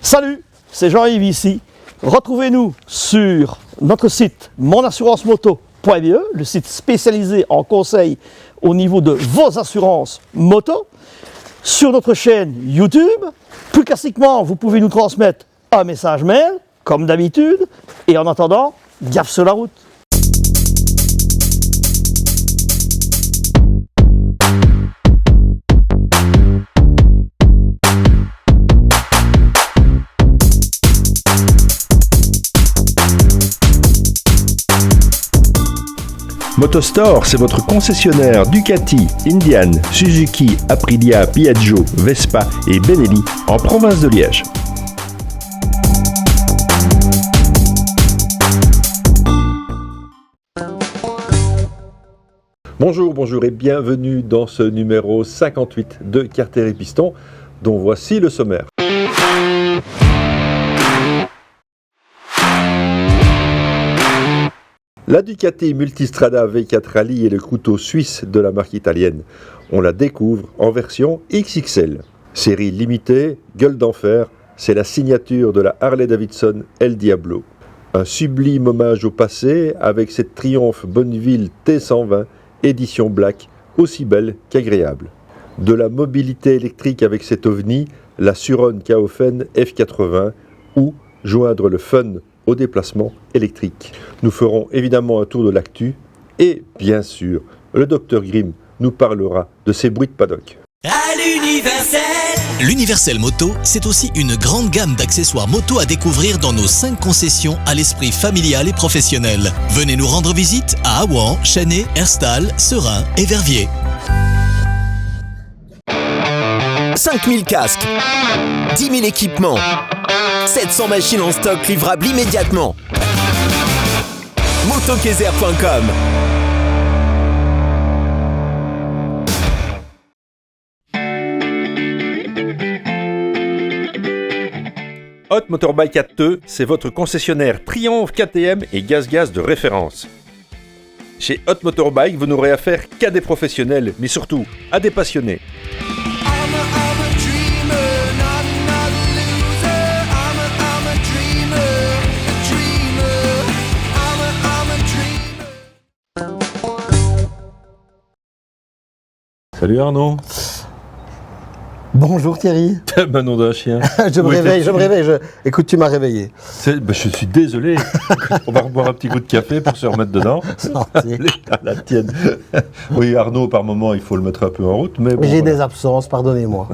Salut, c'est Jean-Yves ici. Retrouvez-nous sur notre site monassurancemoto.be, le site spécialisé en conseils au niveau de vos assurances moto. Sur notre chaîne YouTube, plus classiquement, vous pouvez nous transmettre un message mail, comme d'habitude. Et en attendant, gaffe sur la route. Motostore, c'est votre concessionnaire Ducati, Indian, Suzuki, Aprilia, Piaggio, Vespa et Benelli en province de Liège. Bonjour et bienvenue dans ce numéro 58 de Carter et Piston, dont voici le sommaire. La Ducati Multistrada V4 Rally est le couteau suisse de la marque italienne. On la découvre en version XXL. Série limitée, gueule d'enfer, c'est la signature de la Harley-Davidson El Diablo. Un sublime hommage au passé avec cette Triumph Bonneville T120, édition black, aussi belle qu'agréable. De la mobilité électrique avec cet ovni, la Suron Kaofen F80, ou joindre le fun au déplacement électrique. Nous ferons évidemment un tour de l'actu et, bien sûr, le Dr Grimm nous parlera de ses bruits de paddock. À l'Universel Moto, c'est aussi une grande gamme d'accessoires moto à découvrir dans nos 5 concessions à l'esprit familial et professionnel. Venez nous rendre visite à Aouan, Chennai, Herstal, Serein et Verviers. 5000 casques, 10 000 équipements, 700 machines en stock livrables immédiatement. Motokezer.com. Hot Motorbike à Teux, c'est votre concessionnaire Triumph KTM et Gaz de référence. Chez Hot Motorbike, vous n'aurez affaire qu'à des professionnels, mais surtout à des passionnés. Salut Arnaud. Bonjour Thierry. Ben nom d'un chien. je me réveille. Écoute, tu m'as réveillé. Je suis désolé. On va boire un petit coup de café pour se remettre dedans. La tienne. Oui, Arnaud, par moment, il faut le mettre un peu en route. Mais bon, j'ai des absences, pardonnez-moi.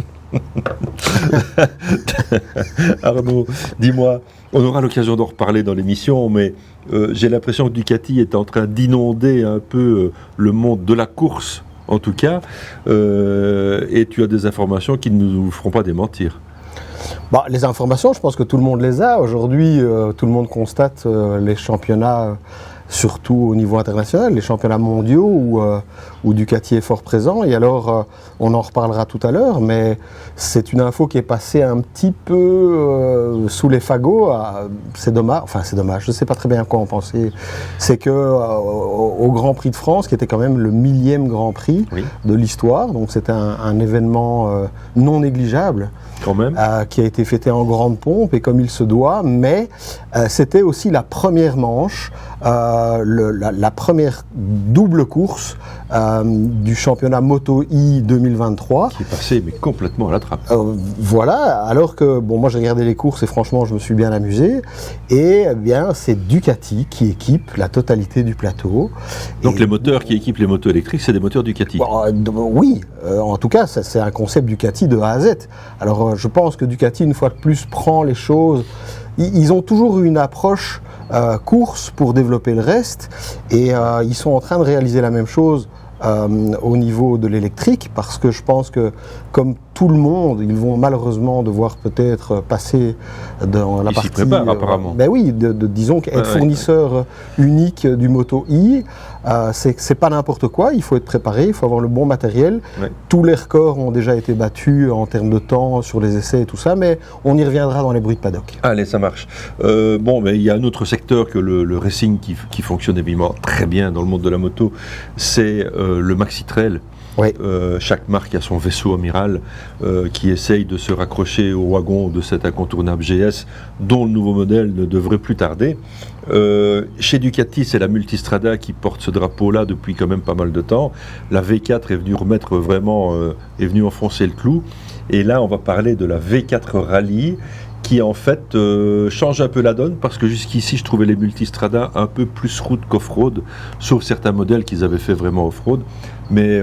Arnaud, dis-moi, on aura l'occasion d'en reparler dans l'émission, mais j'ai l'impression que Ducati est en train d'inonder un peu le monde de la course. En tout cas, et tu as des informations qui ne nous feront pas démentir. Les informations, je pense que tout le monde les a. Aujourd'hui, tout le monde constate les championnats, surtout au niveau international, les championnats mondiaux où Ducati est fort présent. Et alors, on en reparlera tout à l'heure, mais c'est une info qui est passée un petit peu sous les fagots. C'est dommage, je ne sais pas très bien quoi en penser. C'est que au Grand Prix de France, qui était quand même le 1000e Grand Prix de l'histoire, donc c'était un événement non négligeable. Quand même. Qui a été fêté en grande pompe et comme il se doit, mais c'était aussi la première manche, la première double course du championnat Moto I 2023. Qui est passé mais complètement à la trappe. Voilà, alors que moi j'ai regardé les courses et franchement je me suis bien amusé. Et bien c'est Ducati qui équipe la totalité du plateau. Donc les moteurs qui équipent les motos électriques, c'est des moteurs Ducati. Oui, en tout cas c'est un concept Ducati de A à Z. Alors je pense que Ducati, une fois de plus, prend les choses. Ils ont toujours eu une approche course pour développer le reste et ils sont en train de réaliser la même chose au niveau de l'électrique parce que je pense que, comme tout le monde, ils vont malheureusement devoir peut-être passer dans la partie... Ils s'y préparent apparemment. Oui, disons qu'être fournisseur unique du Moto I, c'est pas n'importe quoi, il faut être préparé, il faut avoir le bon matériel. Tous les records ont déjà été battus en termes de temps sur les essais et tout ça, mais on y reviendra dans les bruits de paddock. Allez, ça marche. Mais il y a un autre secteur que le racing qui fonctionne évidemment très bien dans le monde de la moto, c'est le maxi trail. Ouais. Chaque marque a son vaisseau amiral qui essaye de se raccrocher au wagon de cet incontournable GS dont le nouveau modèle ne devrait plus tarder. Chez Ducati, c'est la Multistrada qui porte ce drapeau-là depuis quand même pas mal de temps. La V4 est venue remettre vraiment, est venue enfoncer le clou. Et là, on va parler de la V4 Rally qui en fait change un peu la donne parce que jusqu'ici je trouvais les Multistrada un peu plus route qu'off-road, sauf certains modèles qu'ils avaient fait vraiment off-road, mais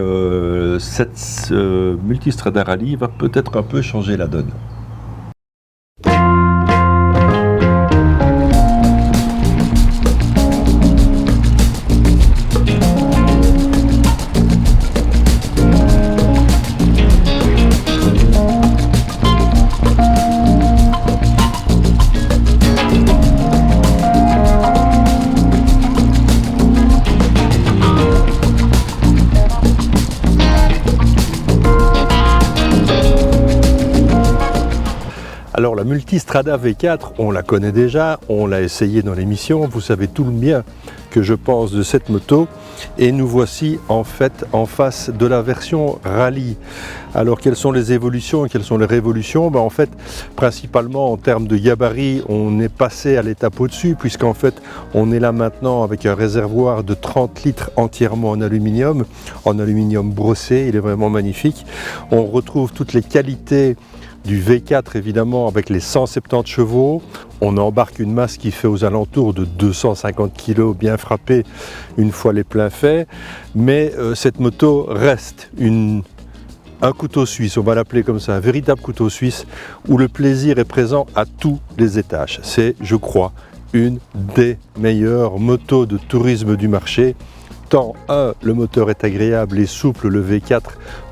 cette Multistrada Rally va peut-être un peu changer la donne. Alors la Multistrada V4, on la connaît déjà, on l'a essayé dans l'émission, vous savez tout le bien que je pense de cette moto et nous voici en fait en face de la version rallye. Alors quelles sont les évolutions et quelles sont les révolutions? En fait principalement en termes de gabarit on est passé à l'étape au-dessus puisqu'en fait on est là maintenant avec un réservoir de 30 litres entièrement en aluminium brossé, il est vraiment magnifique. On retrouve toutes les qualités du V4 évidemment avec les 170 chevaux, on embarque une masse qui fait aux alentours de 250 kg bien frappé une fois les pleins faits, mais cette moto reste un couteau suisse, on va l'appeler comme ça, un véritable couteau suisse où le plaisir est présent à tous les étages. C'est, je crois, une des meilleures motos de tourisme du marché. Tant le moteur est agréable et souple, le V4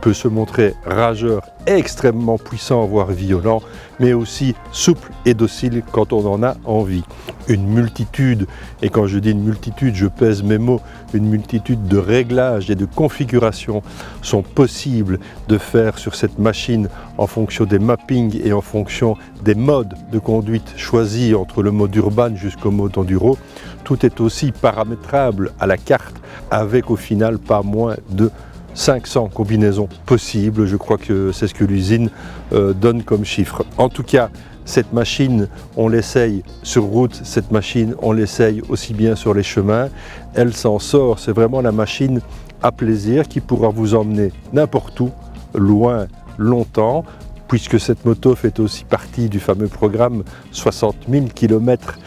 peut se montrer rageur, extrêmement puissant, voire violent, mais aussi souple et docile quand on en a envie. Une multitude, et quand je dis une multitude, je pèse mes mots, une multitude de réglages et de configurations sont possibles de faire sur cette machine en fonction des mappings et en fonction des modes de conduite choisis entre le mode urbain jusqu'au mode enduro. Tout est aussi paramétrable à la carte avec au final pas moins de 500 combinaisons possibles. Je crois que c'est ce que l'usine donne comme chiffre. En tout cas, cette machine, on l'essaye sur route, cette machine, on l'essaye aussi bien sur les chemins. Elle s'en sort, c'est vraiment la machine à plaisir qui pourra vous emmener n'importe où, loin, longtemps, puisque cette moto fait aussi partie du fameux programme 60 000 km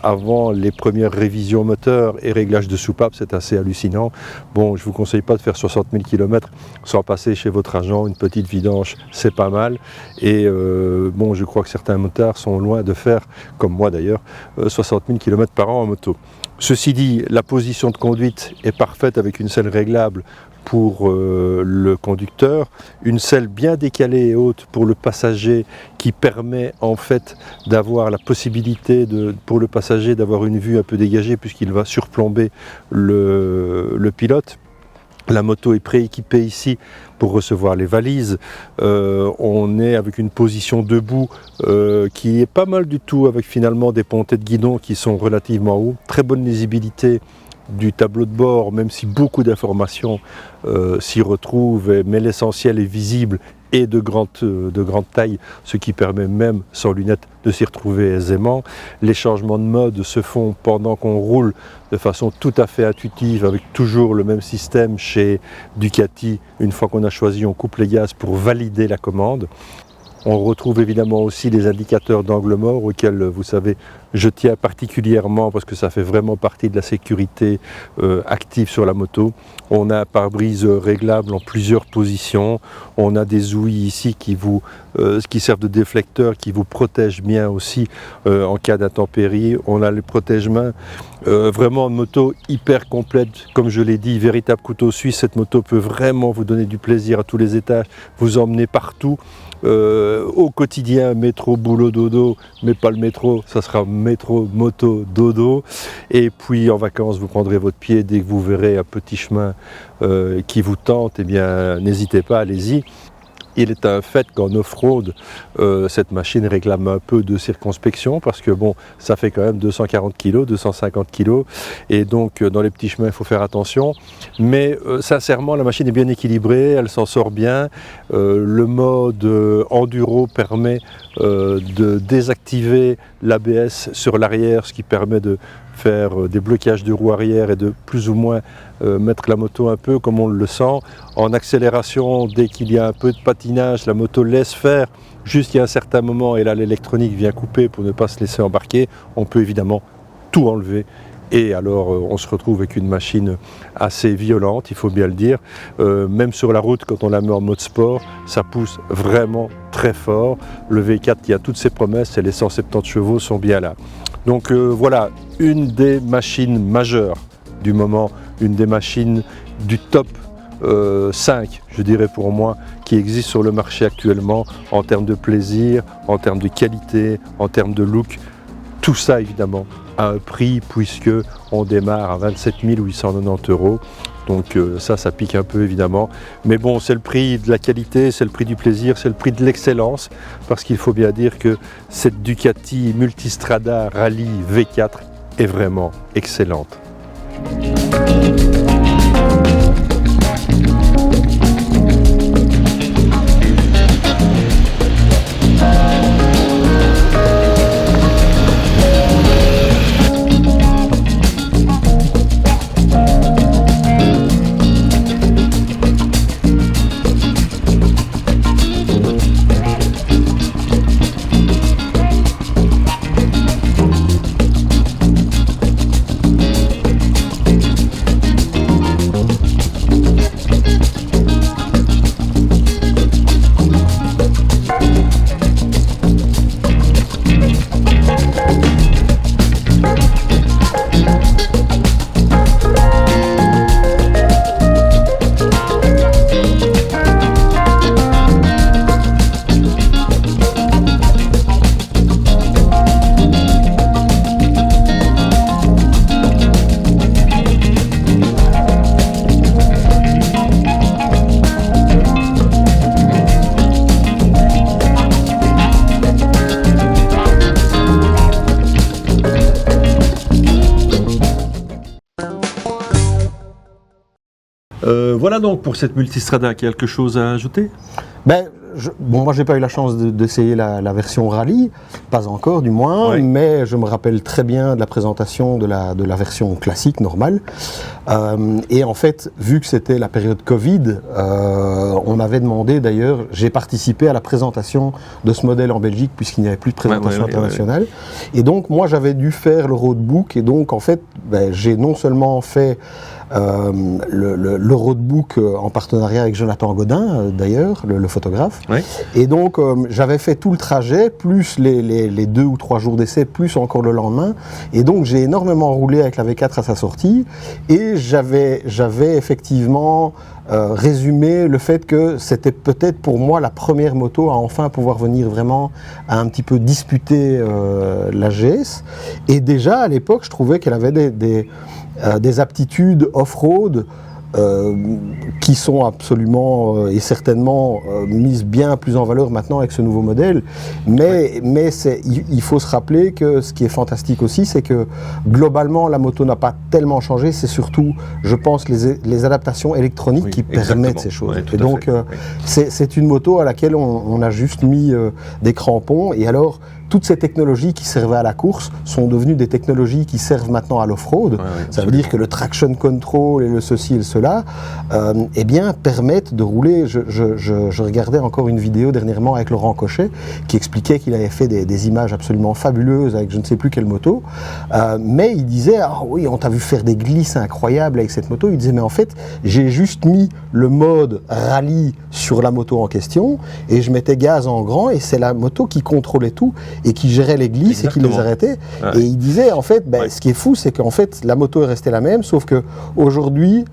avant les premières révisions moteurs et réglages de soupape, c'est assez hallucinant. Bon, je ne vous conseille pas de faire 60 000 km sans passer chez votre agent, une petite vidange, c'est pas mal. Et bon, je crois que certains motards sont loin de faire, comme moi d'ailleurs, 60 000 km par an en moto. Ceci dit, la position de conduite est parfaite avec une selle réglable pour le conducteur, une selle bien décalée et haute pour le passager qui permet en fait d'avoir la possibilité pour le passager d'avoir une vue un peu dégagée puisqu'il va surplomber le pilote. La moto est prééquipée ici pour recevoir les valises. On est avec une position debout qui est pas mal du tout, avec finalement des pontées de guidon qui sont relativement hauts. Très bonne lisibilité du tableau de bord, même si beaucoup d'informations s'y retrouvent, mais l'essentiel est visible et de grande taille, ce qui permet même sans lunettes de s'y retrouver aisément. Les changements de mode se font pendant qu'on roule de façon tout à fait intuitive, avec toujours le même système chez Ducati. Une fois qu'on a choisi, on coupe les gaz pour valider la commande. On retrouve évidemment aussi les indicateurs d'angle mort auxquels, vous savez, je tiens particulièrement parce que ça fait vraiment partie de la sécurité active sur la moto. On a un pare-brise réglable en plusieurs positions. On a des ouïes ici qui servent de déflecteurs, qui vous protègent bien aussi en cas d'intempérie. On a les protège-mains. Vraiment une moto hyper complète, comme je l'ai dit, véritable couteau suisse. Cette moto peut vraiment vous donner du plaisir à tous les étages, vous emmener partout. Au quotidien, métro, boulot, dodo, mais pas le métro, ça sera métro, moto, dodo. Et puis en vacances, vous prendrez votre pied dès que vous verrez un petit chemin qui vous tente, eh bien n'hésitez pas, allez-y. Il est un fait qu'en off-road, cette machine réclame un peu de circonspection parce que bon, ça fait quand même 240 kg, 250 kg et donc dans les petits chemins il faut faire attention. Mais sincèrement, la machine est bien équilibrée, elle s'en sort bien. Le mode enduro permet de désactiver l'ABS sur l'arrière, ce qui permet de faire des blocages de roues arrière et de plus ou moins mettre la moto un peu comme on le sent. En accélération, dès qu'il y a un peu de patinage, la moto laisse faire jusqu'à un certain moment et là l'électronique vient couper pour ne pas se laisser embarquer. On peut évidemment tout enlever et alors on se retrouve avec une machine assez violente, il faut bien le dire. Même sur la route, quand on la met en mode sport, ça pousse vraiment très fort. Le V4 qui a toutes ses promesses et les 170 chevaux sont bien là. Donc voilà, une des machines majeures du moment, une des machines du top 5, je dirais pour moi, qui existe sur le marché actuellement en termes de plaisir, en termes de qualité, en termes de look. Tout ça évidemment à un prix puisque on démarre à 27 890 €. Donc ça pique un peu évidemment. Mais bon, c'est le prix de la qualité, c'est le prix du plaisir, c'est le prix de l'excellence. Parce qu'il faut bien dire que cette Ducati Multistrada Rally V4 est vraiment excellente. Voilà donc pour cette Multistrada, quelque chose à ajouter? Moi j'ai pas eu la chance d'essayer la version rallye, pas encore du moins, Oui. mais je me rappelle très bien de la présentation de la version classique, normale. Et en fait, vu que c'était la période Covid, on m'avait demandé d'ailleurs, j'ai participé à la présentation de ce modèle en Belgique puisqu'il n'y avait plus de présentation internationale. Et donc moi j'avais dû faire le roadbook et donc en fait j'ai non seulement fait le roadbook en partenariat avec Jonathan Godin d'ailleurs, le photographe. Oui. Et donc j'avais fait tout le trajet, plus les 2 ou 3 jours d'essai, plus encore le lendemain. Et donc j'ai énormément roulé avec la V4 à sa sortie. Et j'avais effectivement résumé le fait que c'était peut-être pour moi la première moto à enfin pouvoir venir vraiment à un petit peu disputer la GS. Et déjà à l'époque, je trouvais qu'elle avait des aptitudes off-road qui sont absolument et certainement mises bien plus en valeur maintenant avec ce nouveau modèle. Mais il faut se rappeler que ce qui est fantastique aussi, c'est que globalement la moto n'a pas tellement changé, c'est surtout, je pense, les adaptations électroniques qui permettent ces choses. Et donc c'est une moto à laquelle on a juste mis des crampons et alors toutes ces technologies qui servaient à la course sont devenues des technologies qui servent maintenant à l'off-road. Ça veut dire que le traction control et le ceci et le cela permettent de rouler. Je regardais encore une vidéo dernièrement avec Laurent Cochet qui expliquait qu'il avait fait des images absolument fabuleuses avec je ne sais plus quelle moto. Mais il disait, ah oui, on t'a vu faire des glisses incroyables avec cette moto. Il disait, mais en fait, j'ai juste mis le mode rallye sur la moto en question et je mettais gaz en grand et c'est la moto qui contrôlait tout et qui gérait les glisses. Exactement. Et qui les arrêtait. Ouais. Et il disait, en fait, ce qui est fou, c'est qu'en fait, la moto est restée la même, sauf qu'aujourd'hui,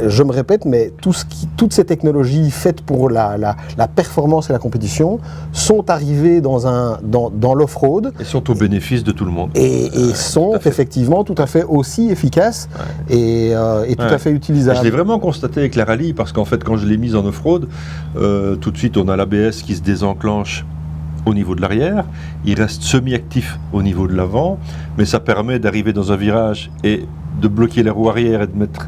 je me répète, mais toutes ces technologies faites pour la performance et la compétition sont arrivées dans l'off-road. Et sont au bénéfice de tout le monde. Et sont effectivement tout à fait aussi efficaces et tout à fait utilisables. Je l'ai vraiment constaté avec la rallye, parce qu'en fait, quand je l'ai mise en off-road, tout de suite, on a l'ABS qui se désenclenche au niveau de l'arrière, il reste semi-actif au niveau de l'avant, mais ça permet d'arriver dans un virage et de bloquer la roue arrière et de mettre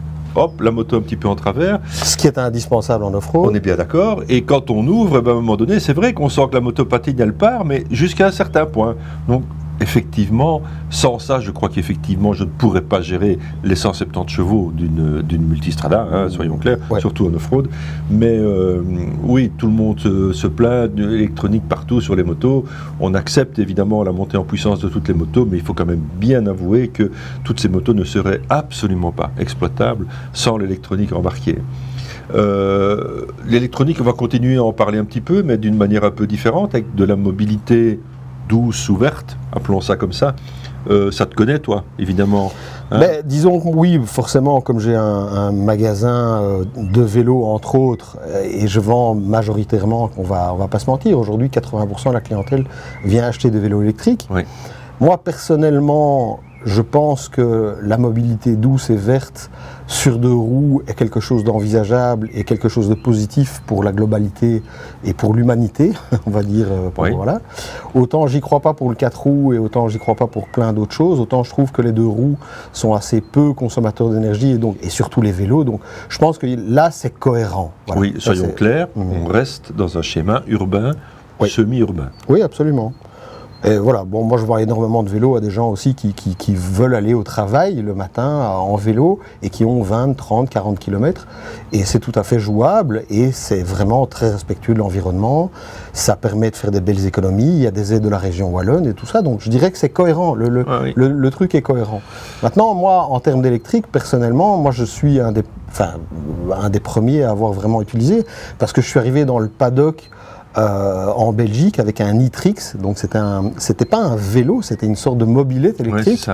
la moto un petit peu en travers. Ce qui est indispensable en off-road. On est bien d'accord. Et quand on ouvre, à un moment donné, c'est vrai qu'on sent que la moto patine, elle part, mais jusqu'à un certain point. Donc, effectivement, sans ça, je crois qu'effectivement, je ne pourrais pas gérer les 170 chevaux d'une multistrada, soyons clairs, surtout en off-road. Mais oui, tout le monde se plaint de l'électronique partout sur les motos. On accepte évidemment la montée en puissance de toutes les motos, mais il faut quand même bien avouer que toutes ces motos ne seraient absolument pas exploitables sans l'électronique embarquée. L'électronique, on va continuer à en parler un petit peu, mais d'une manière un peu différente, avec de la mobilité douce ou verte, appelons ça comme ça. Ça te connaît, toi, évidemment, hein? Disons que oui, forcément, comme j'ai un magasin de vélos, entre autres, et je vends majoritairement, on va pas se mentir, aujourd'hui 80% de la clientèle vient acheter des vélos électriques. Oui. Moi, personnellement, je pense que la mobilité douce et verte sur deux roues est quelque chose d'envisageable et quelque chose de positif pour la globalité et pour l'humanité, on va dire. Voilà. Autant j'y crois pas pour le 4 roues et autant j'y crois pas pour plein d'autres choses, autant je trouve que les deux roues sont assez peu consommateurs d'énergie et surtout les vélos. Donc je pense que là c'est cohérent. Voilà. Oui, soyons clairs, on reste dans un schéma urbain, semi-urbain. Oui, absolument. Et voilà, bon, moi je vois énormément de vélos à des gens aussi qui veulent aller au travail le matin en vélo et qui ont 20, 30, 40 km. Et c'est tout à fait jouable et c'est vraiment très respectueux de l'environnement. Ça permet de faire des belles économies, il y a des aides de la région wallonne et tout ça. Donc je dirais que c'est cohérent, le truc est cohérent. Maintenant, moi, en termes d'électrique, personnellement, moi je suis un des premiers à avoir vraiment utilisé parce que je suis arrivé dans le paddock en Belgique avec un Nitrix, donc c'était pas un vélo, c'était une sorte de mobilette électrique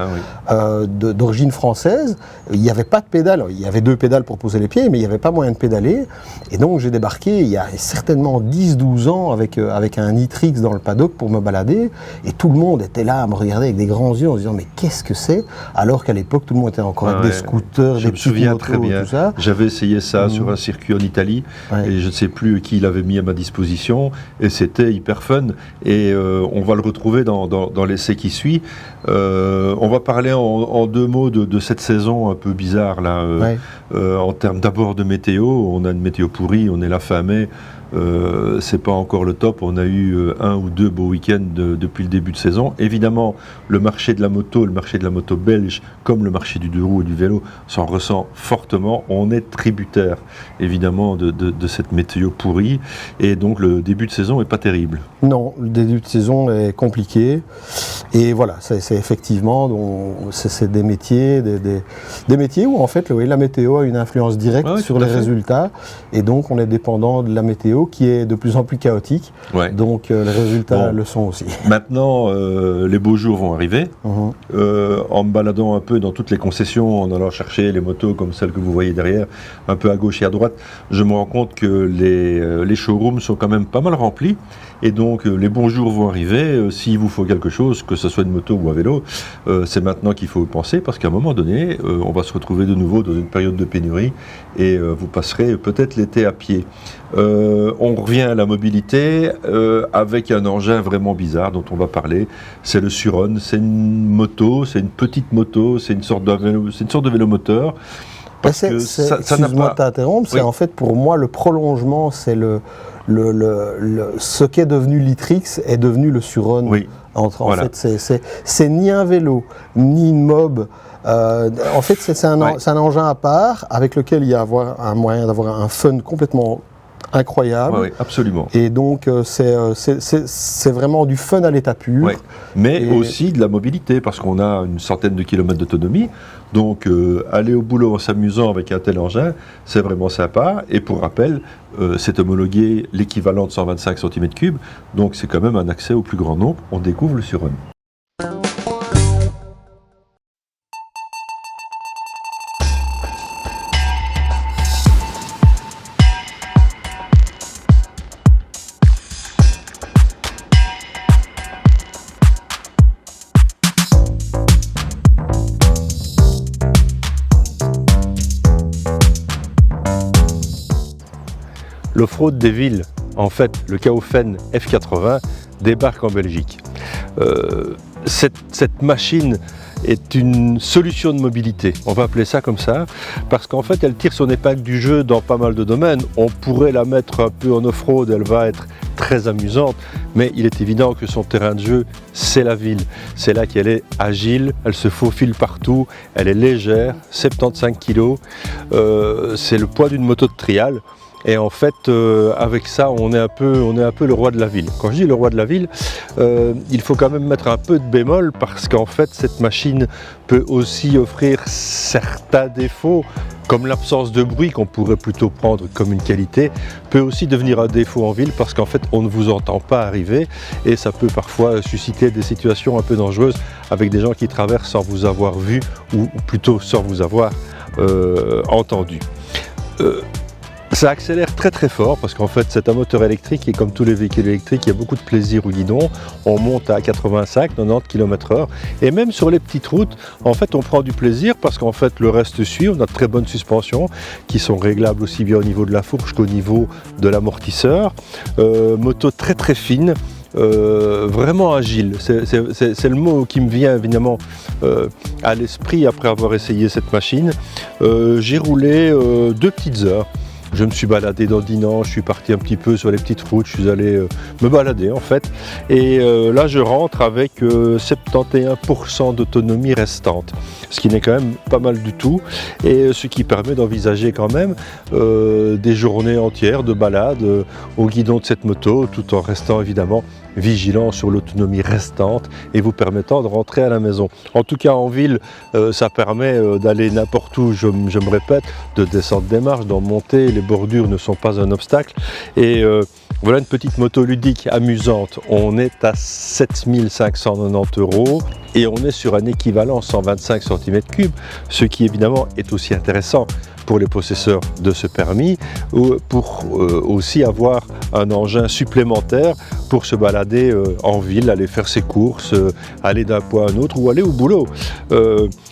d'origine française. Il n'y avait pas de pédale, il y avait 2 pédales pour poser les pieds, mais il n'y avait pas moyen de pédaler. Et donc j'ai débarqué il y a certainement 10-12 ans avec un Nitrix dans le paddock pour me balader, et tout le monde était là à me regarder avec des grands yeux en se disant mais qu'est-ce que c'est, alors qu'à l'époque tout le monde était encore avec des scooters, des petites motos, très bien. Tout ça. J'avais essayé ça sur un circuit en Italie et je ne sais plus qui l'avait mis à ma disposition. Et c'était hyper fun, et on va le retrouver dans l'essai qui suit. On va parler en 2 mots de cette saison un peu bizarre là, en termes d'abord de météo. On a une météo pourrie, on est la fin mai. C'est pas encore le top, on a eu 1 ou 2 beaux week-ends depuis le début de saison. Évidemment, le marché de la moto belge, comme le marché du 2 roues et du vélo, s'en ressent fortement. On est tributaire, évidemment, de cette météo pourrie, et donc le début de saison est pas terrible. Non, le début de saison est compliqué, et voilà, c'est effectivement, c'est des métiers, des métiers où en fait la météo a une influence directe sur les résultats, et donc on est dépendant de la météo qui est de plus en plus chaotique, donc les résultats le sont aussi. Maintenant, les beaux jours vont arriver. En me baladant un peu dans toutes les concessions, en allant chercher les motos comme celles que vous voyez derrière, un peu à gauche et à droite, je me rends compte que les showrooms sont quand même pas mal remplis, et donc les bons jours vont arriver. S'il vous faut quelque chose, que ce soit une moto ou un vélo, c'est maintenant qu'il faut penser, parce qu'à un moment donné, on va se retrouver de nouveau dans une période de pénurie, et vous passerez peut-être l'été à pied. On revient à la mobilité avec un engin vraiment bizarre dont on va parler. C'est le Suron. C'est une moto, c'est une petite moto, c'est une sorte de vélomoteur. Excuse-moi de t'interrompre, c'est en fait pour moi le prolongement, c'est ce qu'est devenu l'Itrix est devenu le Suron. En fait, c'est ni un vélo, ni une mob. En fait, c'est un engin à part avec lequel il y a un moyen d'avoir un fun complètement incroyable. Oui, absolument. Et donc c'est vraiment du fun à l'état pur. Mais aussi de la mobilité, parce qu'on a une centaine de kilomètres d'autonomie. Donc aller au boulot en s'amusant avec un tel engin, c'est vraiment sympa. Et pour rappel, c'est homologué l'équivalent de 125 cm3. Donc c'est quand même un accès au plus grand nombre. On découvre le Suron. l'off-road des villes. En fait, le Kaufen F80 débarque en Belgique. Cette machine est une solution de mobilité, on va appeler ça comme ça, parce qu'en fait elle tire son épingle du jeu dans pas mal de domaines. On pourrait la mettre un peu en off-road, elle va être très amusante, mais il est évident que son terrain de jeu, c'est la ville. C'est là qu'elle est agile, elle se faufile partout, elle est légère, 75 kg, c'est le poids d'une moto de trial. Et en fait, avec ça, on est un peu le roi de la ville. Quand je dis le roi de la ville, il faut quand même mettre un peu de bémol parce qu'en fait, cette machine peut aussi offrir certains défauts, comme l'absence de bruit qu'on pourrait plutôt prendre comme une qualité, peut aussi devenir un défaut en ville parce qu'en fait, on ne vous entend pas arriver et ça peut parfois susciter des situations un peu dangereuses avec des gens qui traversent sans vous avoir vu ou plutôt sans vous avoir entendu. Ça accélère très très fort parce qu'en fait c'est un moteur électrique et comme tous les véhicules électriques il y a beaucoup de plaisir au guidon. On monte à 85-90 km/h et même sur les petites routes en fait on prend du plaisir parce qu'en fait le reste suit. On a de très bonnes suspensions qui sont réglables aussi bien au niveau de la fourche qu'au niveau de l'amortisseur. Moto très très fine. Vraiment agile, c'est le mot qui me vient évidemment à l'esprit après avoir essayé cette machine. J'ai roulé 2 petites heures. Je me suis baladé dans Dinan, je suis parti un petit peu sur les petites routes, je suis allé me balader en fait. Et là je rentre avec 71% d'autonomie restante, ce qui n'est quand même pas mal du tout. Et ce qui permet d'envisager quand même des journées entières de balade au guidon de cette moto, tout en restant évidemment vigilant sur l'autonomie restante et vous permettant de rentrer à la maison. En tout cas en ville, ça permet d'aller n'importe où, je me répète, de descendre des marches, d'en monter, les bordures ne sont pas un obstacle. Et voilà une petite moto ludique amusante. On est à 7590 € et on est sur un équivalent 125 cm3, ce qui évidemment est aussi intéressant pour les possesseurs de ce permis, ou pour aussi avoir un engin supplémentaire pour se balader en ville, aller faire ses courses, aller d'un point à un autre ou aller au boulot.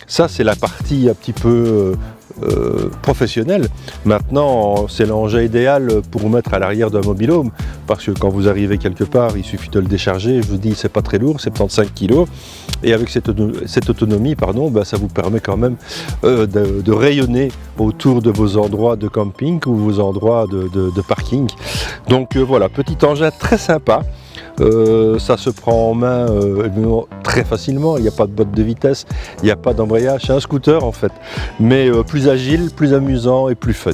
Ça c'est la partie un petit peu professionnelle. Maintenant c'est l'engin idéal pour mettre à l'arrière d'un mobil-home parce que quand vous arrivez quelque part il suffit de le décharger. Je vous dis c'est pas très lourd, 75 kg et avec cette autonomie ça vous permet quand même de rayonner autour de vos endroits de camping ou vos endroits de parking. Donc voilà, petit engin très sympa. Ça se prend en main très facilement, il n'y a pas de boîte de vitesse, il n'y a pas d'embrayage, c'est un scooter en fait, mais plus agile, plus amusant et plus fun.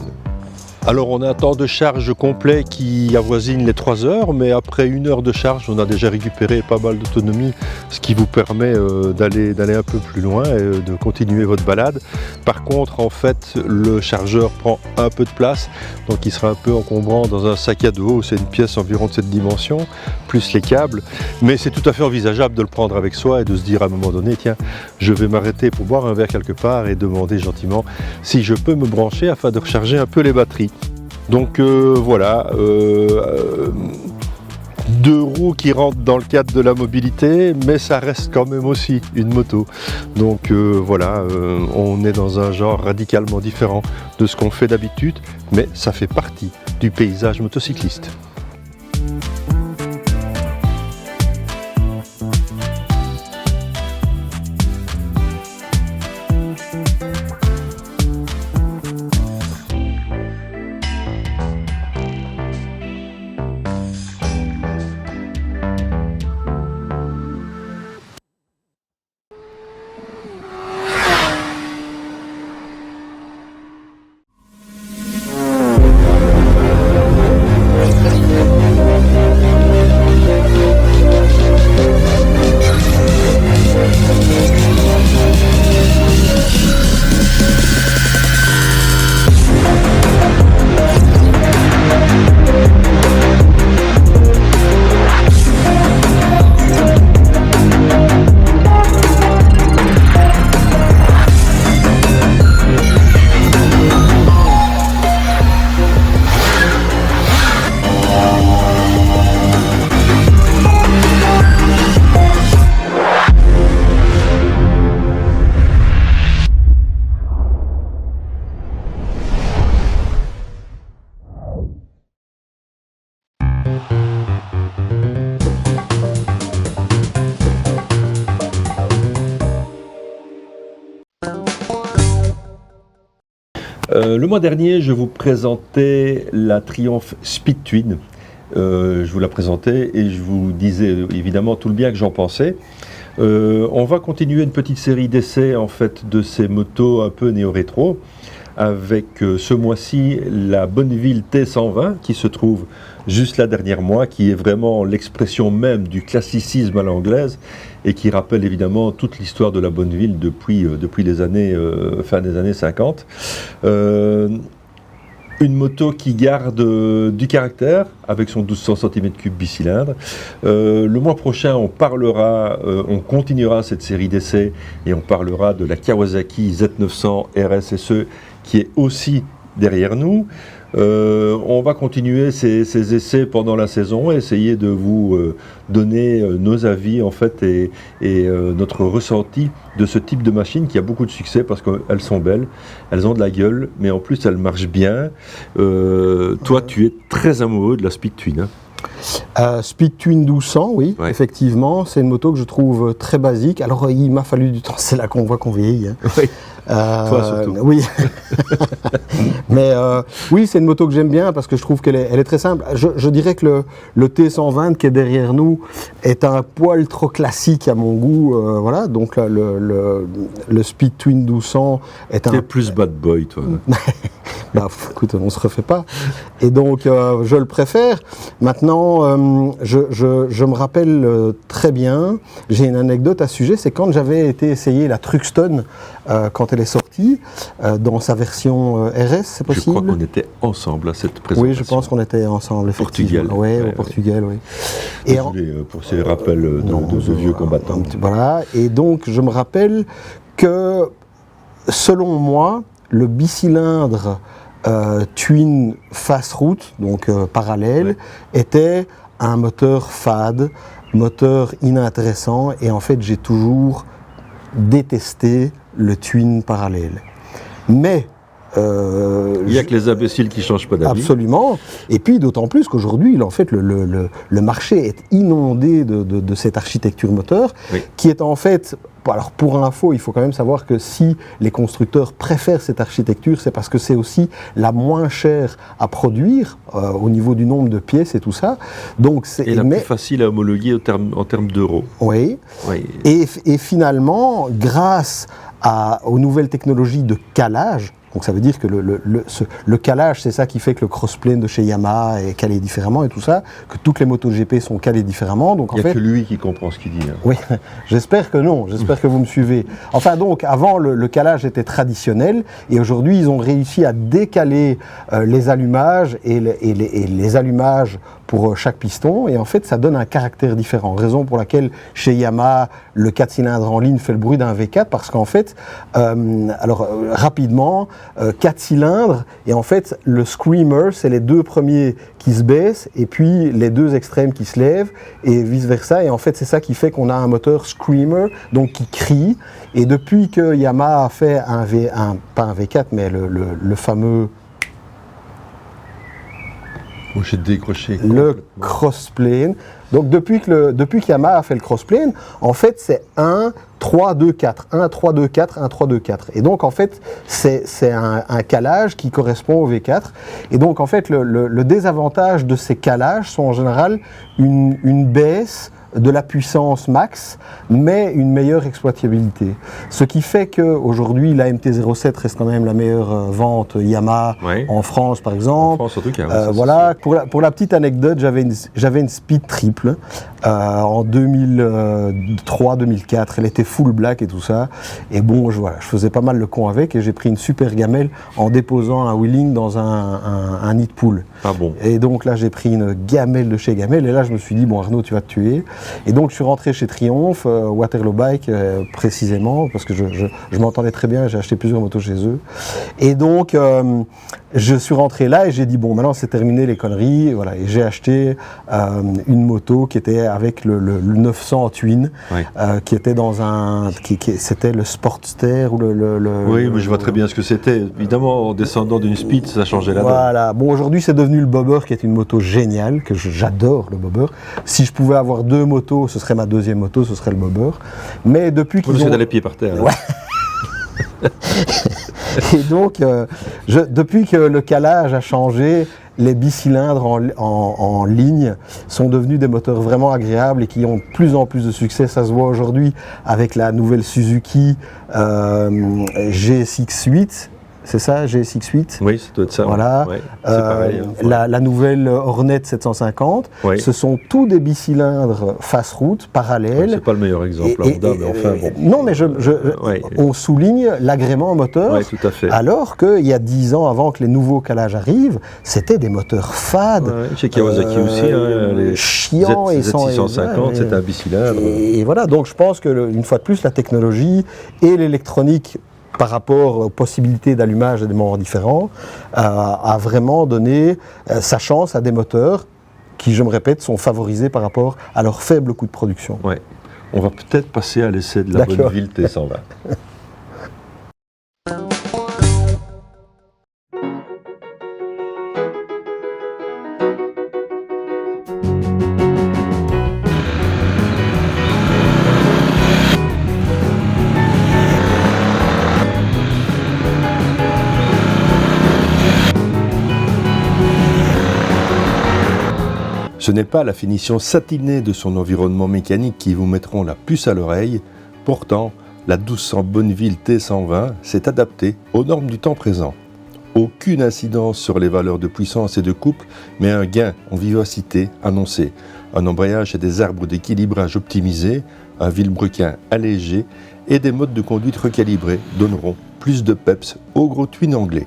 Alors on a un temps de charge complet qui avoisine les 3 heures, mais après 1 heure de charge, on a déjà récupéré pas mal d'autonomie, ce qui vous permet d'aller un peu plus loin et de continuer votre balade. Par contre, en fait, le chargeur prend un peu de place, donc il sera un peu encombrant dans un sac à dos. C'est une pièce environ de cette dimension, plus les câbles, mais c'est tout à fait envisageable de le prendre avec soi et de se dire à un moment donné, tiens, je vais m'arrêter pour boire un verre quelque part et demander gentiment si je peux me brancher afin de recharger un peu les batteries. Donc voilà, 2 roues qui rentrent dans le cadre de la mobilité, mais ça reste quand même aussi une moto. Donc voilà, on est dans un genre radicalement différent de ce qu'on fait d'habitude, mais ça fait partie du paysage motocycliste. Le mois dernier, je vous présentais la Triumph Speed Twin. Je vous la présentais et je vous disais évidemment tout le bien que j'en pensais. On va continuer une petite série d'essais en fait de ces motos un peu néo-rétro avec ce mois-ci la Bonneville T120 qui se trouve juste là derrière moi, qui est vraiment l'expression même du classicisme à l'anglaise et qui rappelle évidemment toute l'histoire de la Bonneville depuis les années fin des années 50. Une moto qui garde du caractère avec son 1200 cm3 bicylindre. Le mois prochain, on continuera cette série d'essais et on parlera de la Kawasaki Z900 RSSE qui est aussi derrière nous. On va continuer ces essais pendant la saison et essayer de vous donner nos avis en fait et notre ressenti de ce type de machine qui a beaucoup de succès parce qu'elles sont belles, elles ont de la gueule, mais en plus elles marchent bien. Toi, tu es très amoureux de la Speed Twin. Speed Twin 1200, oui, ouais. Effectivement, c'est une moto que je trouve très basique. Alors il m'a fallu du temps, c'est là qu'on voit qu'on vieillit. Hein. Oui. Toi surtout. Oui. Mais oui, c'est une moto que j'aime bien parce que je trouve qu'elle est très simple. Je dirais que le T120 qui est derrière nous est un poil trop classique à mon goût. Voilà, donc là, le Speed Twin 1200 est un... T'es plus bad boy, toi. Bah, écoute, on se refait pas. Et donc, je le préfère. Maintenant, je me rappelle très bien, j'ai une anecdote à ce sujet, c'est quand j'avais été essayer la Truxton, quand elle est sortie, dans sa version RS, c'est possible? Je crois qu'on était ensemble à cette présentation. Oui, je pense qu'on était ensemble, effectivement. Portugal. Ouais, au Portugal, oui. Désolé pour ces rappels de vieux combattants. Voilà, et donc je me rappelle que, selon moi, le bicylindre Twin Fast Route, donc parallèle, était un moteur fade, moteur inintéressant, et en fait j'ai toujours détesté le Twin parallèle. Mais il n'y a que les imbéciles qui ne changent pas d'avis. Absolument. Et puis d'autant plus qu'aujourd'hui, en fait, le marché est inondé de cette architecture moteur, oui. Qui est en fait... Alors pour info, il faut quand même savoir que si les constructeurs préfèrent cette architecture, c'est parce que c'est aussi la moins chère à produire au niveau du nombre de pièces et tout ça. Donc et la plus facile à homologuer en termes d'euros. Oui. Oui. Et finalement, grâce aux nouvelles technologies de calage, donc ça veut dire que le calage, c'est ça qui fait que le crossplane de chez Yamaha est calé différemment et tout ça, que toutes les motos GP sont calées différemment. Donc il n'y a que lui qui comprend ce qu'il dit. Hein. Oui, j'espère que non, j'espère que vous me suivez. Enfin donc, avant, le calage était traditionnel et aujourd'hui, ils ont réussi à décaler les allumages et les allumages pour chaque piston, et en fait ça donne un caractère différent, raison pour laquelle chez Yamaha le 4 cylindres en ligne fait le bruit d'un V4, parce qu'en fait rapidement 4 cylindres, et en fait le screamer c'est les deux premiers qui se baissent et puis les deux extrêmes qui se lèvent et vice versa, et en fait c'est ça qui fait qu'on a un moteur screamer, donc qui crie. Et depuis que Yamaha a fait pas un V4 mais le fameux... Moi, j'ai décroché. Le crossplane. Donc depuis que Yamaha a fait le crossplane, en fait c'est 1, 3, 2, 4. 1, 3, 2, 4, 1, 3, 2, 4. Et donc en fait c'est un calage qui correspond au V4. Et donc en fait le désavantage de ces calages sont en général une baisse de la puissance max, mais une meilleure exploitabilité. Ce qui fait qu'aujourd'hui, la MT-07 reste quand même la meilleure vente Yamaha en France, par exemple. En France, en tout cas. Voilà. Pour la petite anecdote, j'avais une Speed triple en 2003-2004. Elle était full black et tout ça. Et bon, je faisais pas mal le con avec, et j'ai pris une super gamelle en déposant un wheeling dans un nid de poule. Ah bon. Et donc là, j'ai pris une gamelle de chez Gamelle, et là, je me suis dit, bon, Arnaud, tu vas te tuer. Et donc je suis rentré chez Triumph, Waterloo Bike précisément, parce que je m'entendais très bien, j'ai acheté plusieurs motos chez eux. Et donc je suis rentré là et j'ai dit bon, maintenant c'est terminé les conneries, voilà. Et j'ai acheté une moto qui était avec le 900 Twin, qui était dans c'était le Sportster ou Oui, mais je vois très bien ce que c'était. Évidemment, en descendant d'une Speed, ça changeait la donne. Voilà. Bon, aujourd'hui c'est devenu le Bobber, qui est une moto géniale, que j'adore le Bobber. Si je pouvais avoir deux motos, ce serait ma deuxième moto, ce serait le Bobber. Mais depuis qu'ils ont... les pieds par terre. Ouais. Et donc, depuis que le calage a changé, les bicylindres en ligne sont devenus des moteurs vraiment agréables et qui ont de plus en plus de succès. Ça se voit aujourd'hui avec la nouvelle Suzuki GSX-8. C'est ça, GSX-8 ? Oui, ça doit être ça. Voilà. Ouais, c'est pareil, hein. La nouvelle Hornet 750, Oui. ce sont tous des bicylindres face route, parallèles. C'est pas le meilleur exemple, Honda, mais enfin bon. Non, mais Ouais. on souligne l'agrément moteur, Oui, tout à fait. alors qu'il y a 10 ans avant que les nouveaux calages arrivent, c'était des moteurs fades. Ouais, chez Kawasaki aussi, hein, les chiants et sans... Z650, c'est un bicylindre. Et voilà, donc je pense que une fois de plus, la technologie et l'électronique par rapport aux possibilités d'allumage des moments différents, a vraiment donné sa chance à des moteurs qui, je me répète, sont favorisés par rapport à leur faible coût de production. Ouais. On va peut-être passer à l'essai de la D'accord. Bonneville T120. Ce n'est pas la finition satinée de son environnement mécanique qui vous mettront la puce à l'oreille. Pourtant, la 1200 Bonneville T120 s'est adaptée aux normes du temps présent. Aucune incidence sur les valeurs de puissance et de couple, mais un gain en vivacité annoncé. Un embrayage et des arbres d'équilibrage optimisés, un vilebrequin allégé et des modes de conduite recalibrés donneront plus de peps au gros twin anglais.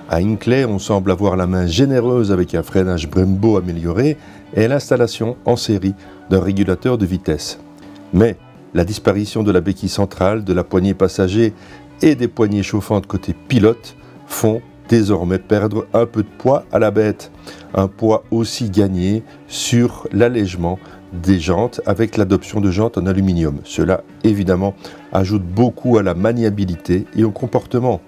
À Hinckley, on semble avoir la main généreuse avec un freinage Brembo amélioré et l'installation en série d'un régulateur de vitesse. Mais la disparition de la béquille centrale, de la poignée passager et des poignées chauffantes côté pilote font désormais perdre un peu de poids à la bête. Un poids aussi gagné sur l'allègement des jantes avec l'adoption de jantes en aluminium. Cela, évidemment, ajoute beaucoup à la maniabilité et au comportement.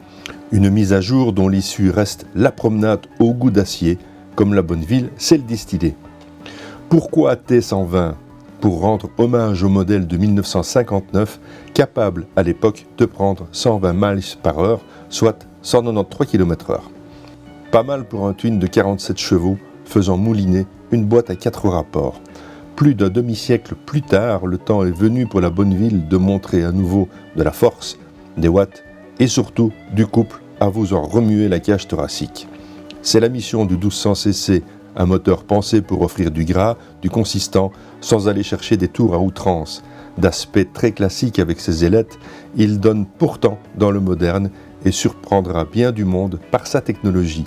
Une mise à jour dont l'issue reste la promenade au goût d'acier, comme la Bonneville, c'est le distillé. Pourquoi T120 ? Pour rendre hommage au modèle de 1959, capable à l'époque de prendre 120 miles par heure, soit 193 km/h. Pas mal pour un twin de 47 chevaux, faisant mouliner une boîte à 4 rapports. Plus d'un demi-siècle plus tard, le temps est venu pour la Bonneville de montrer à nouveau de la force, des watts, et surtout du couple à vous en remuer la cage thoracique. C'est la mission du 1200cc, un moteur pensé pour offrir du gras, du consistant, sans aller chercher des tours à outrance. D'aspect très classique avec ses ailettes, il donne pourtant dans le moderne et surprendra bien du monde par sa technologie.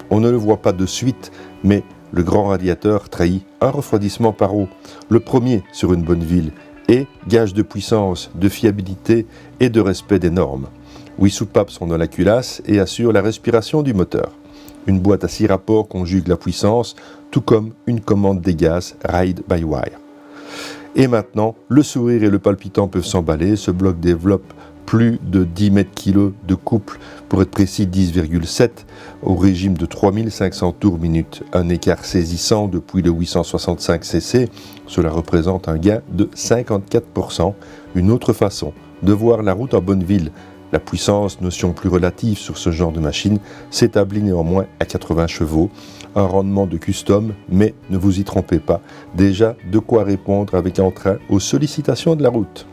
On ne le voit pas de suite, mais le grand radiateur trahit un refroidissement par eau, le premier sur une Bonneville, et gage de puissance, de fiabilité et de respect des normes. 8 soupapes sont dans la culasse et assurent la respiration du moteur. Une boîte à 6 rapports conjugue la puissance, tout comme une commande des gaz ride-by-wire. Et maintenant, le sourire et le palpitant peuvent s'emballer. Ce bloc développe plus de 10 mètres kg de couple, pour être précis 10,7, au régime de 3500 tours minute. Un écart saisissant depuis le 865cc, cela représente un gain de 54%. Une autre façon de voir la route en Bonneville. La puissance, notion plus relative sur ce genre de machine, s'établit néanmoins à 80 chevaux. Un rendement de custom, mais ne vous y trompez pas, déjà de quoi répondre avec entrain aux sollicitations de la route.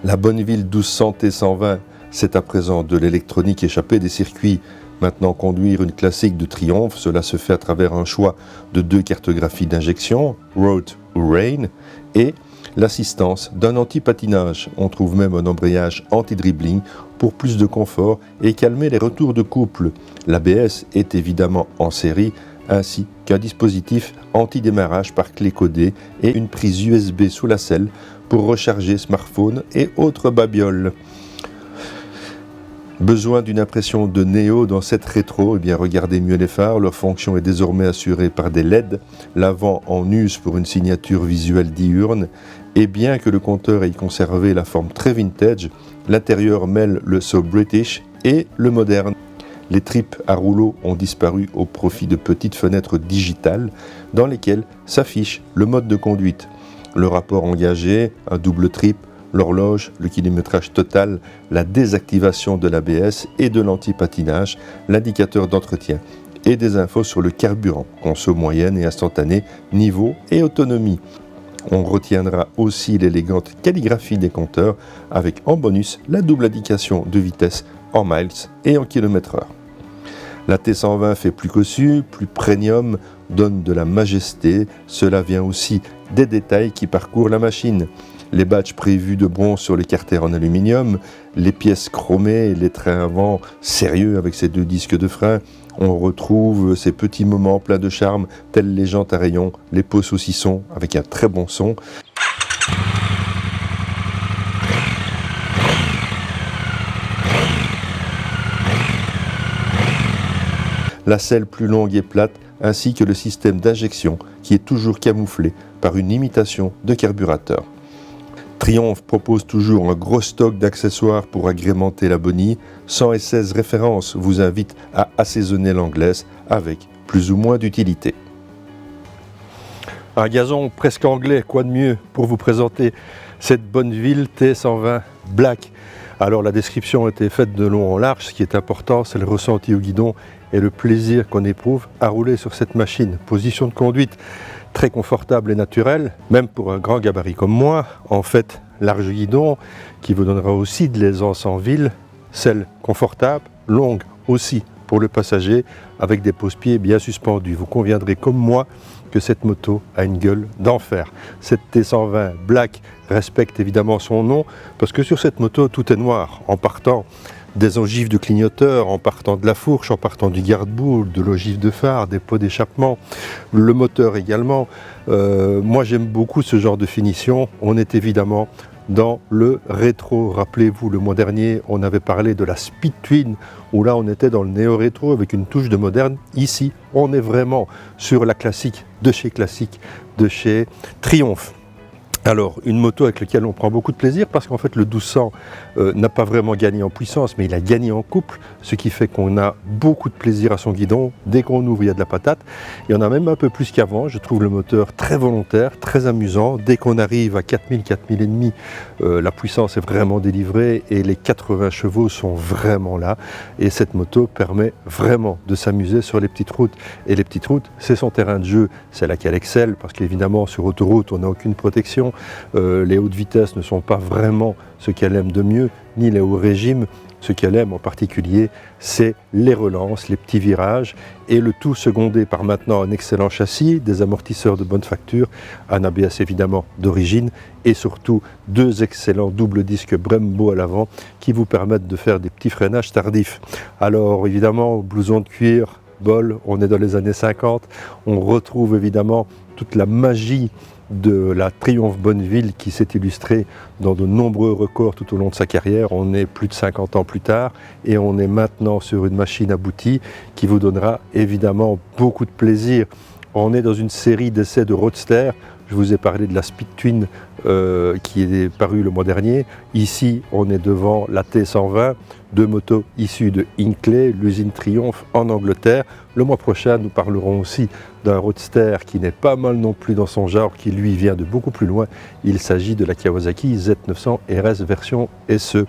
La Bonneville 1200 T120, c'est à présent de l'électronique échappée des circuits. Maintenant, conduire une classique de triomphe, cela se fait à travers un choix de 2 cartographies d'injection, Road ou Rain, et l'assistance d'un anti-patinage. On trouve même un embrayage anti-dribbling pour plus de confort et calmer les retours de couple. L'ABS est évidemment en série, ainsi qu'un dispositif anti-démarrage par clé codée et une prise USB sous la selle pour recharger smartphone et autres babioles. Besoin d'une impression de néo dans cette rétro, eh bien regardez mieux les phares, leur fonction est désormais assurée par des LED, l'avant en use pour une signature visuelle diurne, et bien que le compteur ait conservé la forme très vintage, l'intérieur mêle le so British et le moderne. Les tripes à rouleau ont disparu au profit de petites fenêtres digitales dans lesquelles s'affiche le mode de conduite. Le rapport engagé, un double trip, l'horloge, le kilométrage total, la désactivation de l'ABS et de l'anti-patinage, l'indicateur d'entretien et des infos sur le carburant, conso moyenne et instantané, niveau et autonomie. On retiendra aussi l'élégante calligraphie des compteurs avec en bonus la double indication de vitesse en miles et en km/h. La T120 fait plus cossu, plus premium, donne de la majesté. Cela vient aussi des détails qui parcourent la machine. Les badges prévus de bronze sur les carters en aluminium, les pièces chromées, les trains avant sérieux avec ces 2 disques de frein. On retrouve ces petits moments pleins de charme, tels les jantes à rayons, les pots saucissons avec un très bon son. La selle plus longue et plate, ainsi que le système d'injection qui est toujours camouflé par une imitation de carburateur. Triumph propose toujours un gros stock d'accessoires pour agrémenter la Bonnie. 116 références vous invitent à assaisonner l'anglaise avec plus ou moins d'utilité. Un gazon presque anglais, quoi de mieux pour vous présenter cette Bonneville T120 Black. Alors la description a été faite de long en large, ce qui est important c'est le ressenti au guidon et le plaisir qu'on éprouve à rouler sur cette machine. Position de conduite très confortable et naturelle, même pour un grand gabarit comme moi. En fait, large guidon qui vous donnera aussi de l'aisance en ville, selle confortable, longue aussi pour le passager, avec des pose-pieds bien suspendus. Vous conviendrez comme moi que cette moto a une gueule d'enfer. Cette T120 Black respecte évidemment son nom, parce que sur cette moto, tout est noir, en partant des ogives de clignoteur, en partant de la fourche, en partant du garde-boue, de l'ogive de phare, des pots d'échappement, le moteur également. Moi j'aime beaucoup ce genre de finition. On est évidemment dans le rétro. Rappelez-vous, le mois dernier, on avait parlé de la Speed Twin, où là on était dans le néo-rétro avec une touche de moderne. Ici, on est vraiment sur la classique de chez Triumph. Alors, une moto avec laquelle on prend beaucoup de plaisir parce qu'en fait le 1200 n'a pas vraiment gagné en puissance, mais il a gagné en couple, ce qui fait qu'on a beaucoup de plaisir à son guidon. Dès qu'on ouvre, il y a de la patate. Il y en a même un peu plus qu'avant. Je trouve le moteur très volontaire, très amusant. Dès qu'on arrive à 4000, 4000 et demi, la puissance est vraiment délivrée et les 80 chevaux sont vraiment là. Et cette moto permet vraiment de s'amuser sur les petites routes. Et les petites routes, c'est son terrain de jeu. C'est là qu'elle excelle parce qu'évidemment, sur autoroute, on n'a aucune protection. Les hautes vitesses ne sont pas vraiment ce qu'elle aime de mieux, ni les hauts régimes. Ce qu'elle aime en particulier, c'est les relances, les petits virages, et le tout secondé par maintenant un excellent châssis, des amortisseurs de bonne facture, un ABS évidemment d'origine, et surtout 2 excellents doubles disques Brembo à l'avant qui vous permettent de faire des petits freinages tardifs. Alors évidemment, blouson de cuir, bol, on est dans les années 50, on retrouve évidemment toute la magie de la Triumph Bonneville qui s'est illustrée dans de nombreux records tout au long de sa carrière. On est plus de 50 ans plus tard et on est maintenant sur une machine aboutie qui vous donnera évidemment beaucoup de plaisir. On est dans une série d'essais de roadster. Je vous ai parlé de la Speed Twin qui est parue le mois dernier. Ici, on est devant la T120, 2 motos issues de Hinckley, l'usine Triumph en Angleterre. Le mois prochain, nous parlerons aussi d'un roadster qui n'est pas mal non plus dans son genre, qui lui vient de beaucoup plus loin. Il s'agit de la Kawasaki Z900 RS version SE.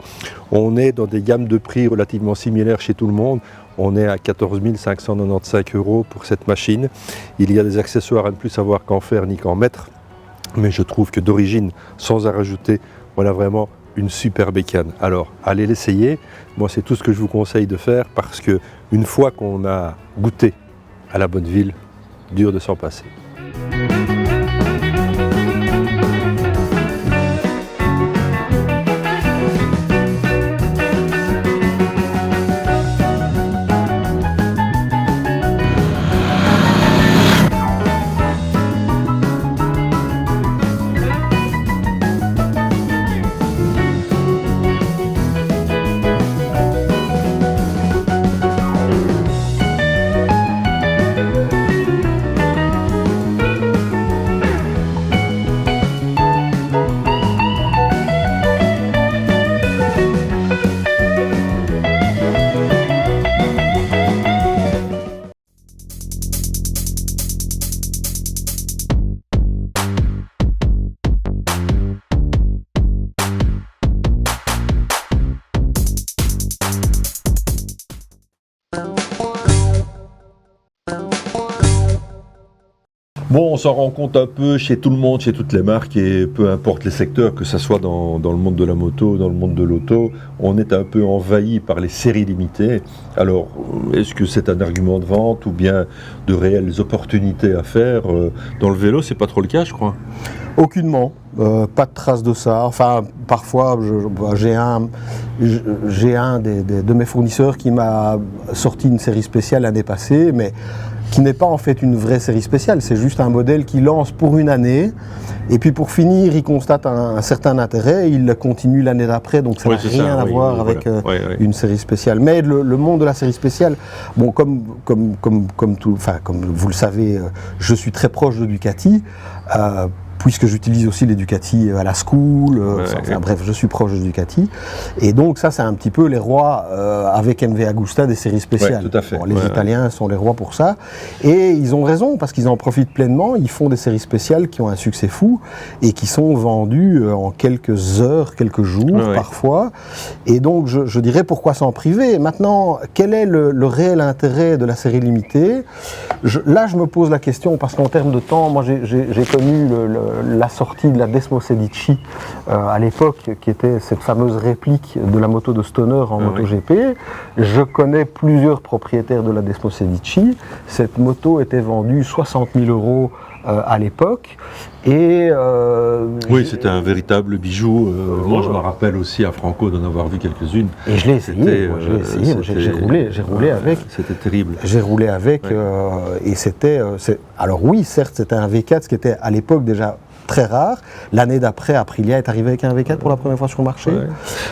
On est dans des gammes de prix relativement similaires chez tout le monde. On est à 14 595 € pour cette machine. Il y a des accessoires à ne plus savoir qu'en faire ni qu'en mettre. Mais je trouve que d'origine, sans à rajouter, on a vraiment une super bécane. Alors, allez l'essayer. Moi, c'est tout ce que je vous conseille de faire parce que une fois qu'on a goûté à la Bonneville, dur de s'en passer. Bon, on s'en rend compte un peu chez tout le monde, chez toutes les marques, et peu importe les secteurs, que ce soit dans le monde de la moto, dans le monde de l'auto, on est un peu envahi par les séries limitées. Alors, est-ce que c'est un argument de vente ou bien de réelles opportunités à faire? Dans le vélo, c'est pas trop le cas, je crois. Aucunement, pas de trace de ça. Enfin, parfois, j'ai un de mes fournisseurs qui m'a sorti une série spéciale l'année passée, mais qui n'est pas en fait une vraie série spéciale. C'est juste un modèle qu'il lance pour une année, et puis pour finir, il constate un certain intérêt, et il continue l'année d'après, donc ça n'a rien à voir avec une série spéciale. Mais le monde de la série spéciale, bon, comme vous le savez, je suis très proche de Ducati. Puisque j'utilise aussi les Ducati à la school, bref, je suis proche de Ducati. Et donc ça, c'est un petit peu les rois avec MV Agusta des séries spéciales. Ouais, tout à fait. Bon, les Italiens sont les rois pour ça. Et ils ont raison, parce qu'ils en profitent pleinement. Ils font des séries spéciales qui ont un succès fou et qui sont vendues en quelques heures, quelques jours parfois. Et donc je dirais, pourquoi s'en priver? Maintenant, quel est le réel intérêt de la série limitée? Là, je me pose la question, parce qu'en termes de temps, moi j'ai connu la sortie de la Desmo Sedici à l'époque, qui était cette fameuse réplique de la moto de Stoner en MotoGP. Je connais plusieurs propriétaires de la Desmo Sedici. Cette moto était vendue 60 000 € à l'époque. Et oui, c'était un véritable bijou. Moi, je me rappelle aussi à Franco d'en avoir vu quelques-unes. Et je l'ai essayé. J'ai roulé avec. C'était terrible. J'ai roulé avec, et c'était. Alors oui, certes, c'était un V4, ce qui était à l'époque déjà très rare. L'année d'après, Aprilia est arrivé avec un V4 pour la première fois sur le marché. Ouais.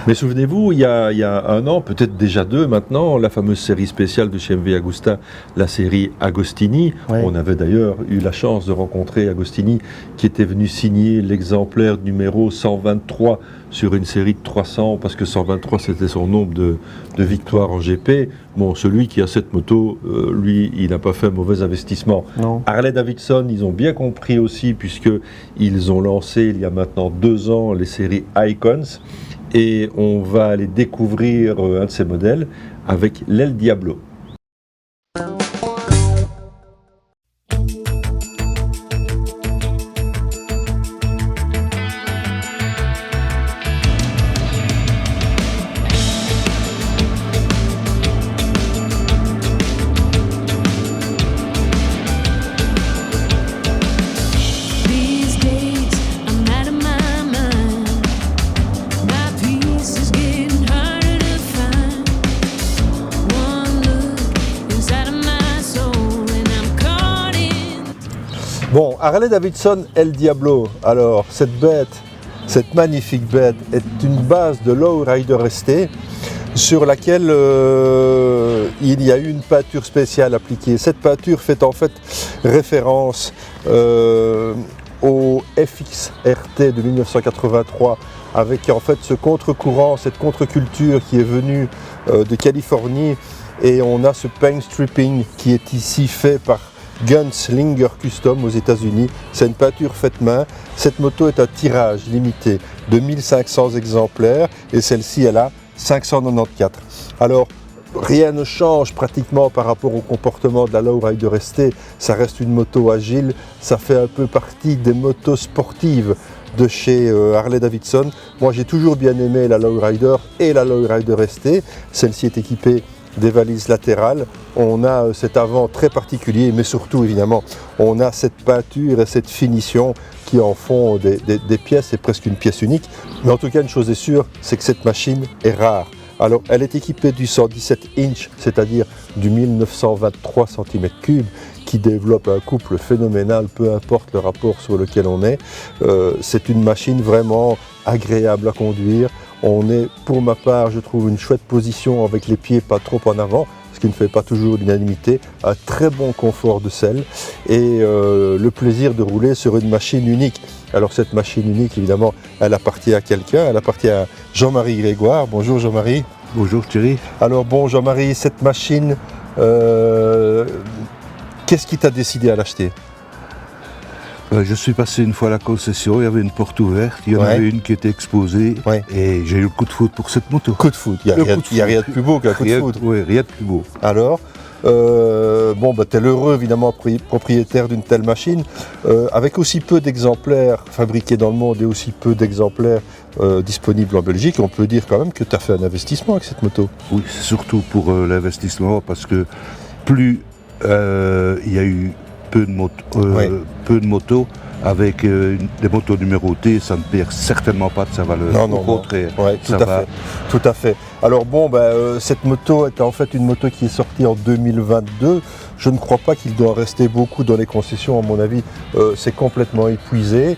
Mais souvenez-vous, il y a un an, peut-être déjà 2 maintenant, la fameuse série spéciale de chez MV Agusta, la série Agostini. Ouais. On avait d'ailleurs eu la chance de rencontrer Agostini, qui était venu signer l'exemplaire numéro 123 sur une série de 300, parce que 123 c'était son nombre de victoires en GP. Bon, celui qui a cette moto, lui, il n'a pas fait un mauvais investissement. Non. Harley-Davidson, ils ont bien compris aussi, puisqu'ils ont lancé il y a maintenant 2 ans les séries Icons, et on va aller découvrir un de ces modèles avec l'El Diablo. Bon, Harley-Davidson El Diablo, alors cette bête, cette magnifique bête est une base de Lowrider ST sur laquelle il y a eu une peinture spéciale appliquée. Cette peinture fait en fait référence au FXRT de 1983 avec en fait ce contre-courant, cette contre-culture qui est venue de Californie, et on a ce paint stripping qui est ici fait par Gunslinger Custom aux États-Unis. C'est une peinture faite main. Cette moto est un tirage limité de 1500 exemplaires et celle-ci elle a 594. Alors rien ne change pratiquement par rapport au comportement de la Lowrider ST. Ça reste une moto agile, ça fait un peu partie des motos sportives de chez Harley-Davidson. Moi j'ai toujours bien aimé la Lowrider et la Lowrider ST. Celle-ci est équipée des valises latérales, on a cet avant très particulier, mais surtout évidemment on a cette peinture et cette finition qui en font des pièces, c'est presque une pièce unique. Mais en tout cas une chose est sûre, c'est que cette machine est rare. Alors elle est équipée du 117 inch, c'est-à-dire du 1923 cm3, qui développe un couple phénoménal, peu importe le rapport sur lequel on est. C'est une machine vraiment agréable à conduire. On est, pour ma part, je trouve une chouette position avec les pieds pas trop en avant, ce qui ne fait pas toujours l'unanimité, un très bon confort de selle et le plaisir de rouler sur une machine unique. Alors cette machine unique, évidemment, elle appartient à quelqu'un, elle appartient à Jean-Marie Grégoire. Bonjour Jean-Marie. Bonjour Thierry. Alors bon Jean-Marie, cette machine, qu'est-ce qui t'a décidé à l'acheter ? Je suis passé une fois à la concession, il y avait une porte ouverte, il y en avait une qui était exposée et j'ai eu le coup de foudre pour cette moto. Coup de foudre, il n'y a rien de plus beau qu'un coup de foudre. Oui, rien de plus beau. Alors, tu es l'heureux évidemment propriétaire d'une telle machine. Avec aussi peu d'exemplaires fabriqués dans le monde et aussi peu d'exemplaires disponibles en Belgique, on peut dire quand même que tu as fait un investissement avec cette moto. Oui, c'est surtout pour l'investissement, parce que plus il y a eu peu de motos, avec des motos numérotées, ça ne perd certainement pas de sa valeur. Non. Au contraire, ouais, tout à fait. Alors cette moto est en fait une moto qui est sortie en 2022. Je ne crois pas qu'il doit rester beaucoup dans les concessions. À mon avis, c'est complètement épuisé.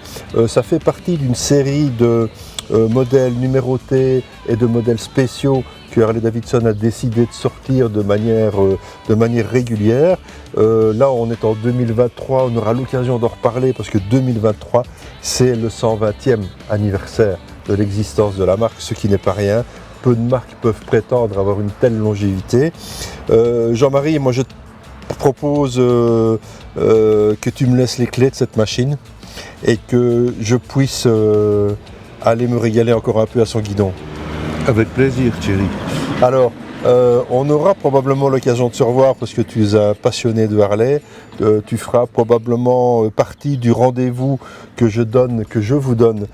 Ça fait partie d'une série de modèles numérotés et de modèles spéciaux que Harley-Davidson a décidé de sortir de manière régulière. Là, on est en 2023, on aura l'occasion d'en reparler parce que 2023, c'est le 120e anniversaire de l'existence de la marque, ce qui n'est pas rien. Peu de marques peuvent prétendre avoir une telle longévité. Jean-Marie, moi je te propose que tu me laisses les clés de cette machine et que je puisse aller me régaler encore un peu à son guidon. Avec plaisir, Thierry. Alors, on aura probablement l'occasion de se revoir parce que tu es un passionné de Harley. Tu feras probablement partie du rendez-vous que je vous donne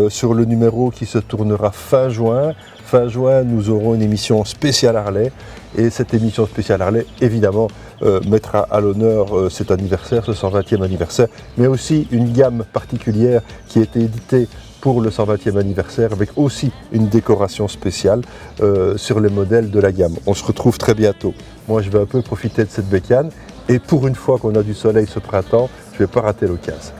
sur le numéro qui se tournera fin juin. Fin juin, nous aurons une émission spéciale Harley. Et cette émission spéciale Harley, évidemment, mettra à l'honneur cet anniversaire, ce 120e anniversaire, mais aussi une gamme particulière qui a été éditée pour le 120e anniversaire, avec aussi une décoration spéciale sur les modèles de la gamme. On se retrouve très bientôt. Moi, je vais un peu profiter de cette bécane, et pour une fois qu'on a du soleil ce printemps, je ne vais pas rater l'occasion.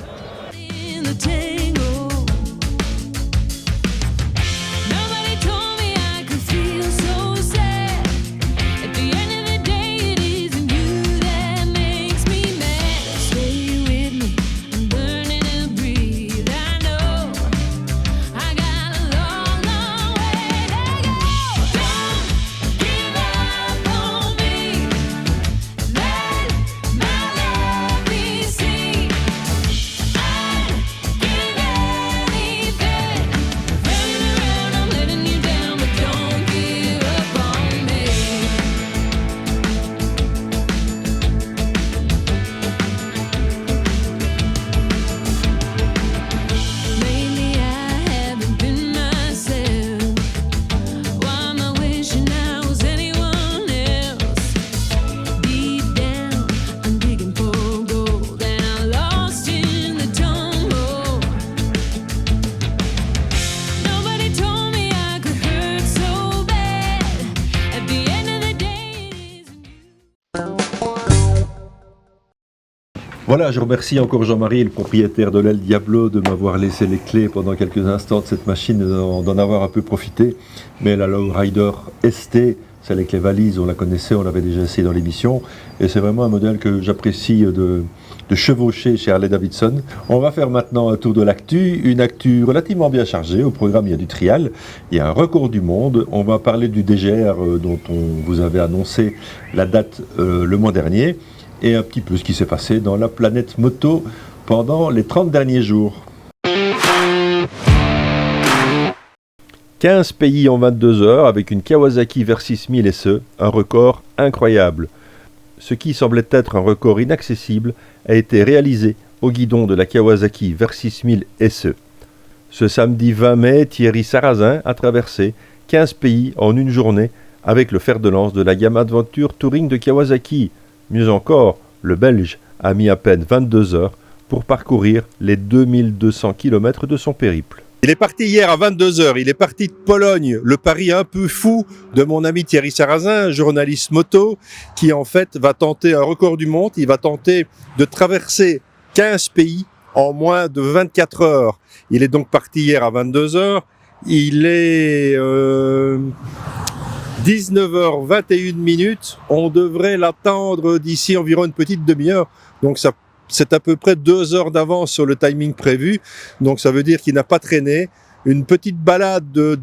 Voilà, je remercie encore Jean-Marie, le propriétaire de l'El Diablo, de m'avoir laissé les clés pendant quelques instants de cette machine, d'en avoir un peu profité. Mais la Lowrider ST, celle avec les valises, on la connaissait, on l'avait déjà essayé dans l'émission. Et c'est vraiment un modèle que j'apprécie de chevaucher chez Harley-Davidson. On va faire maintenant un tour de l'actu, une actu relativement bien chargée. Au programme, il y a du trial, il y a un record du monde. On va parler du DGR dont on vous avait annoncé la date le mois dernier. Et un petit peu ce qui s'est passé dans la planète moto pendant les 30 derniers jours. 15 pays en 22 heures avec une Kawasaki VR6000 SE, un record incroyable. Ce qui semblait être un record inaccessible a été réalisé au guidon de la Kawasaki VR6000 SE. Ce samedi 20 mai, Thierry Sarrazin a traversé 15 pays en une journée avec le fer de lance de la gamme Adventure Touring de Kawasaki. Mieux encore, le Belge a mis à peine 22 heures pour parcourir les 2200 km de son périple. Il est parti hier à 22 heures, il est parti de Pologne, le pari un peu fou de mon ami Thierry Sarrazin, journaliste moto, qui en fait va tenter un record du monde, il va tenter de traverser 15 pays en moins de 24 heures. Il est donc parti hier à 22 heures, il est 19h21, on devrait l'attendre d'ici environ une petite demi-heure, donc c'est à peu près 2 heures d'avance sur le timing prévu, donc ça veut dire qu'il n'a pas traîné. Une petite balade de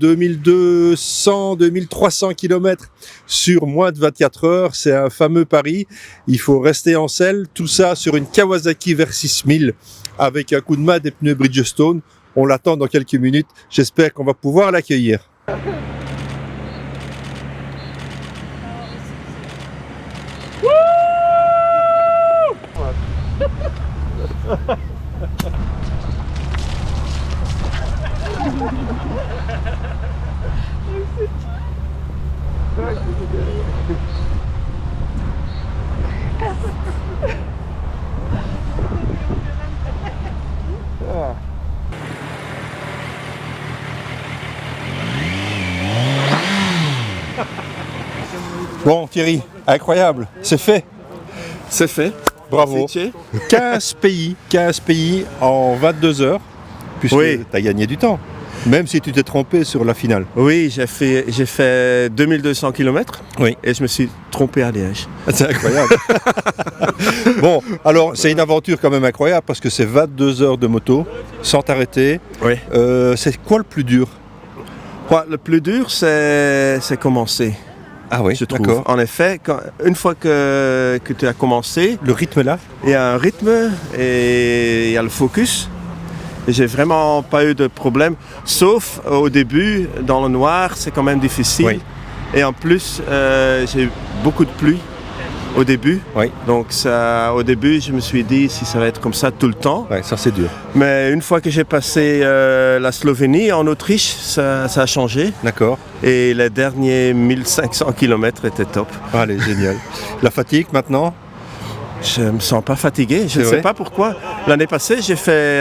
2200-2300 km sur moins de 24 heures, c'est un fameux pari, il faut rester en selle, tout ça sur une Kawasaki VR6000 avec un coup de main des pneus Bridgestone. On l'attend dans quelques minutes, j'espère qu'on va pouvoir l'accueillir. Bon Thierry, incroyable, c'est fait. C'est fait. Bravo. 15 pays en 22 heures, puisque Oui. tu as gagné du temps, même si tu t'es trompé sur la finale. Oui, j'ai fait 2200 km Oui. et je me suis trompé à Liège. C'est incroyable. Bon, alors c'est une aventure quand même incroyable parce que c'est 22 heures de moto sans t'arrêter. Oui. C'est quoi le plus dur? Le plus dur, c'est commencer. Ah oui, Je trouve. d'accord. En effet, une fois que tu as commencé, Le rythme est là? il y a un rythme et il y a le focus. Et j'ai vraiment pas eu de problème, sauf au début, dans le noir, c'est quand même difficile. Oui. Et en plus, j'ai eu beaucoup de pluie au début. Oui. Donc au début, je me suis dit si ça va être comme ça tout le temps. Ouais, ça c'est dur. Mais une fois que j'ai passé la Slovénie, en Autriche, ça a changé. D'accord. Et les derniers 1500 km étaient top. Allez, génial. La fatigue maintenant? Je me sens pas fatigué, je C'est ne sais vrai? pas pourquoi. L'année passée, j'ai fait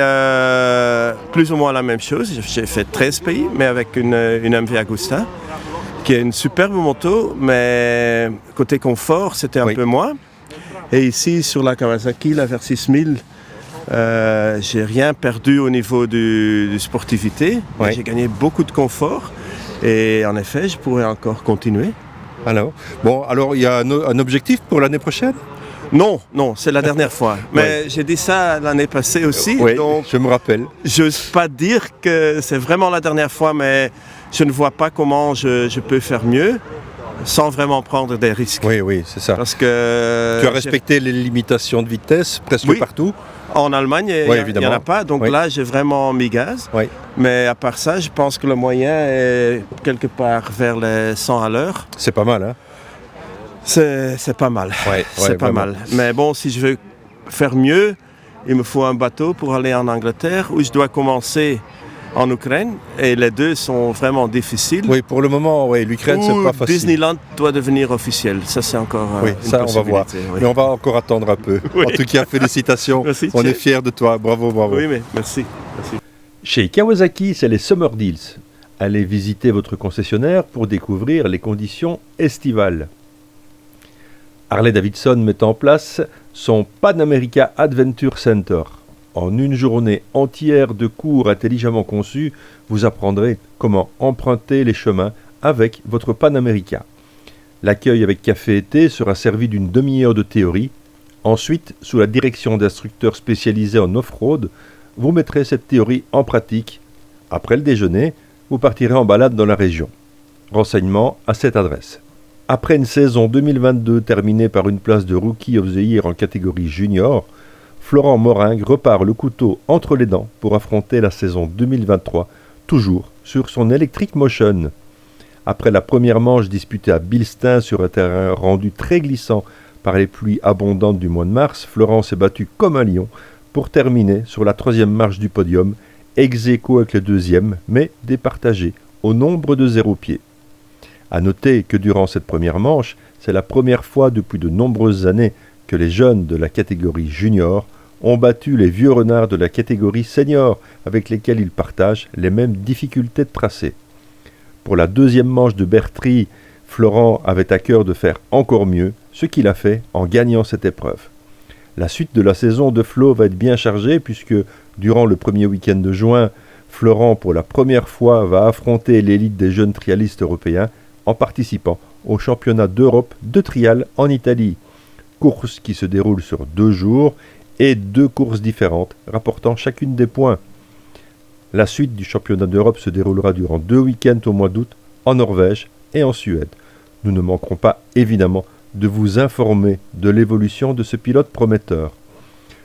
plus ou moins la même chose. J'ai fait 13 pays, mais avec une MV Agusta, qui est une superbe moto, mais côté confort, c'était un Oui. peu moins. Et ici, sur la Kawasaki, la VR6000, j'ai rien perdu au niveau du sportivité. Oui. J'ai gagné beaucoup de confort. Et en effet, je pourrais encore continuer. Alors, bon, alors il y a un objectif pour l'année prochaine? Non, c'est la dernière fois. Mais j'ai dit ça l'année passée aussi. Oui, Donc, je me rappelle. je n'ose pas dire que c'est vraiment la dernière fois, mais je ne vois pas comment je peux faire mieux sans vraiment prendre des risques. Oui, c'est ça. Parce que Tu as respecté les limitations de vitesse presque Oui. partout? en Allemagne, il Oui, n'y en évidemment. a pas. Donc Oui. là, j'ai vraiment mis gaz. Oui. Mais à part ça, je pense que le moyen est quelque part vers les 100 à l'heure. C'est pas mal, hein? C'est pas mal. C'est pas vraiment. mal. Mais bon, si je veux faire mieux, il me faut un bateau pour aller en Angleterre où je dois commencer en Ukraine. Et les deux sont vraiment difficiles. Oui, pour le moment, oui, l'Ukraine, c'est Où pas facile. Disneyland doit devenir officiel. Ça, c'est encore Oui, une ça, on va voir. possibilité, oui. Mais on va encore attendre un peu. Oui. En tout cas, félicitations. Merci, On Thierry. est fiers de toi. Bravo. Oui, mais merci. Chez Kawasaki, c'est les Summer Deals. Allez visiter votre concessionnaire pour découvrir les conditions estivales. Harley-Davidson met en place son Pan America Adventure Center. En une journée entière de cours intelligemment conçus, vous apprendrez comment emprunter les chemins avec votre Pan America. L'accueil avec café et thé sera servi d'une demi-heure de théorie. Ensuite, sous la direction d'instructeurs spécialisés en off-road, vous mettrez cette théorie en pratique. Après le déjeuner, vous partirez en balade dans la région. Renseignements à cette adresse. Après une saison 2022 terminée par une place de Rookie of the Year en catégorie junior, Florent Moringue repart le couteau entre les dents pour affronter la saison 2023, toujours sur son Electric Motion. Après la première manche disputée à Bilstein sur un terrain rendu très glissant par les pluies abondantes du mois de mars, Florent s'est battu comme un lion pour terminer sur la troisième marche du podium, ex aequo avec le deuxième, mais départagé au nombre de 0 pieds. A noter que durant cette première manche, c'est la première fois depuis de nombreuses années que les jeunes de la catégorie junior ont battu les vieux renards de la catégorie senior avec lesquels ils partagent les mêmes difficultés de tracé. Pour la deuxième manche de Bertry, Florent avait à cœur de faire encore mieux, ce qu'il a fait en gagnant cette épreuve. La suite de la saison de Flo va être bien chargée puisque durant le premier week-end de juin, Florent pour la première fois va affronter l'élite des jeunes trialistes européens en participant au championnat d'Europe de trial en Italie. Course qui se déroule sur 2 jours et 2 courses différentes rapportant chacune des points. La suite du championnat d'Europe se déroulera durant 2 week-ends au mois d'août en Norvège et en Suède. Nous ne manquerons pas évidemment de vous informer de l'évolution de ce pilote prometteur.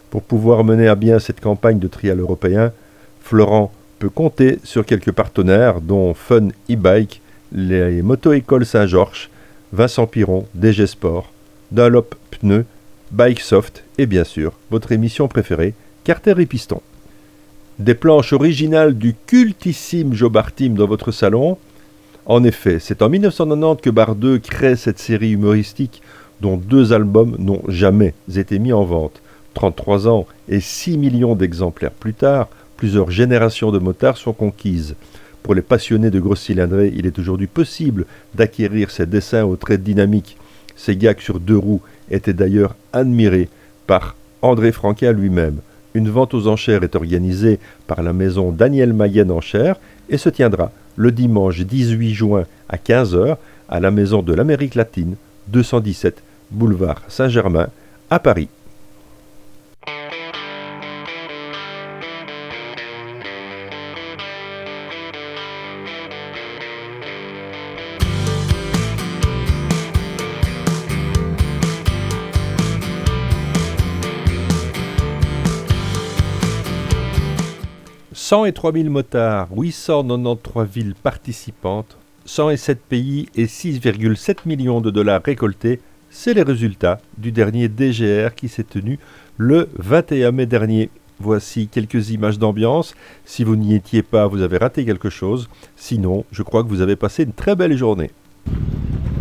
Pour pouvoir mener à bien cette campagne de trial européen, Florent peut compter sur quelques partenaires dont Fun e-Bike, les Moto-Écoles Saint-Georges, Vincent Piron, DG Sport, Dunlop Pneus, Bikesoft et bien sûr votre émission préférée, carter et piston. Des planches originales du cultissime Joe Bartim dans votre salon. En effet, c'est en 1990 que Bardeux crée cette série humoristique dont 2 albums n'ont jamais été mis en vente. 33 ans et 6 millions d'exemplaires plus tard, plusieurs générations de motards sont conquises. Pour les passionnés de grosses cylindrées, il est aujourd'hui possible d'acquérir ces dessins aux traits dynamiques. Ces gags sur 2 roues étaient d'ailleurs admirés par André Franquin lui-même. Une vente aux enchères est organisée par la maison Daniel Mayenne Enchères et se tiendra le dimanche 18 juin à 15h à la maison de l'Amérique latine, 217 boulevard Saint-Germain à Paris. « 103 000 motards, 893 villes participantes, 107 pays et 6,7 millions de dollars récoltés, c'est les résultats du dernier DGR qui s'est tenu le 21 mai dernier. Voici quelques images d'ambiance. Si vous n'y étiez pas, vous avez raté quelque chose. Sinon, je crois que vous avez passé une très belle journée.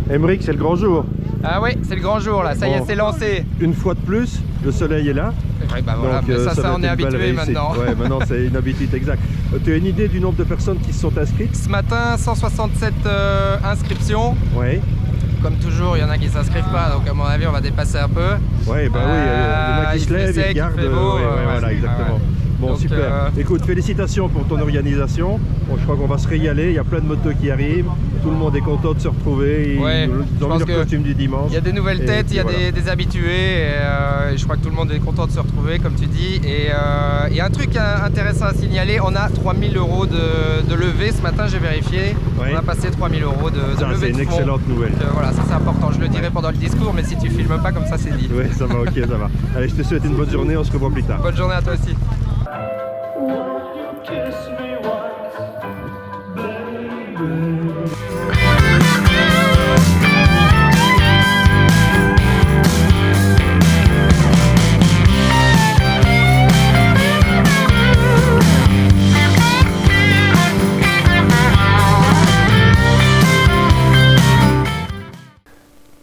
Aymeric, c'est le grand jour. Ah oui, c'est le grand jour là, ça y est, c'est lancé. Une fois de plus, le soleil est là. Ouais, bah voilà, donc, ça on est habitué maintenant. Ouais, maintenant c'est une habitude exacte. Tu as une idée du nombre de personnes qui se sont inscrites? Ce matin, 167 inscriptions. Oui. Comme toujours, il y en a qui ne s'inscrivent pas, donc à mon avis, on va dépasser un peu. Ouais, bah oui, il y en a qui se lèvent, ils regardent. Il fait beau, voilà, exactement. Bon, donc, super. Écoute, félicitations pour ton organisation. Bon, je crois qu'on va se régaler. Il y a plein de motos qui arrivent. Tout le monde est content de se retrouver. Ouais, ils ont mis leur costume du dimanche. Il y a des nouvelles têtes, il y a des habitués. Et je crois que tout le monde est content de se retrouver, comme tu dis. Et il y a un truc intéressant à signaler. On a 3 000 € de levée. Ce matin, j'ai vérifié. Ouais. On a passé 3 000 € de levée. C'est une excellente nouvelle. Voilà, ça c'est important. Je le dirai pendant le discours, mais si tu filmes pas, comme ça, c'est dit. Oui, ça va, ok, ça va. Allez, je te souhaite une bonne journée. On se revoit plus tard. Bonne journée à toi aussi.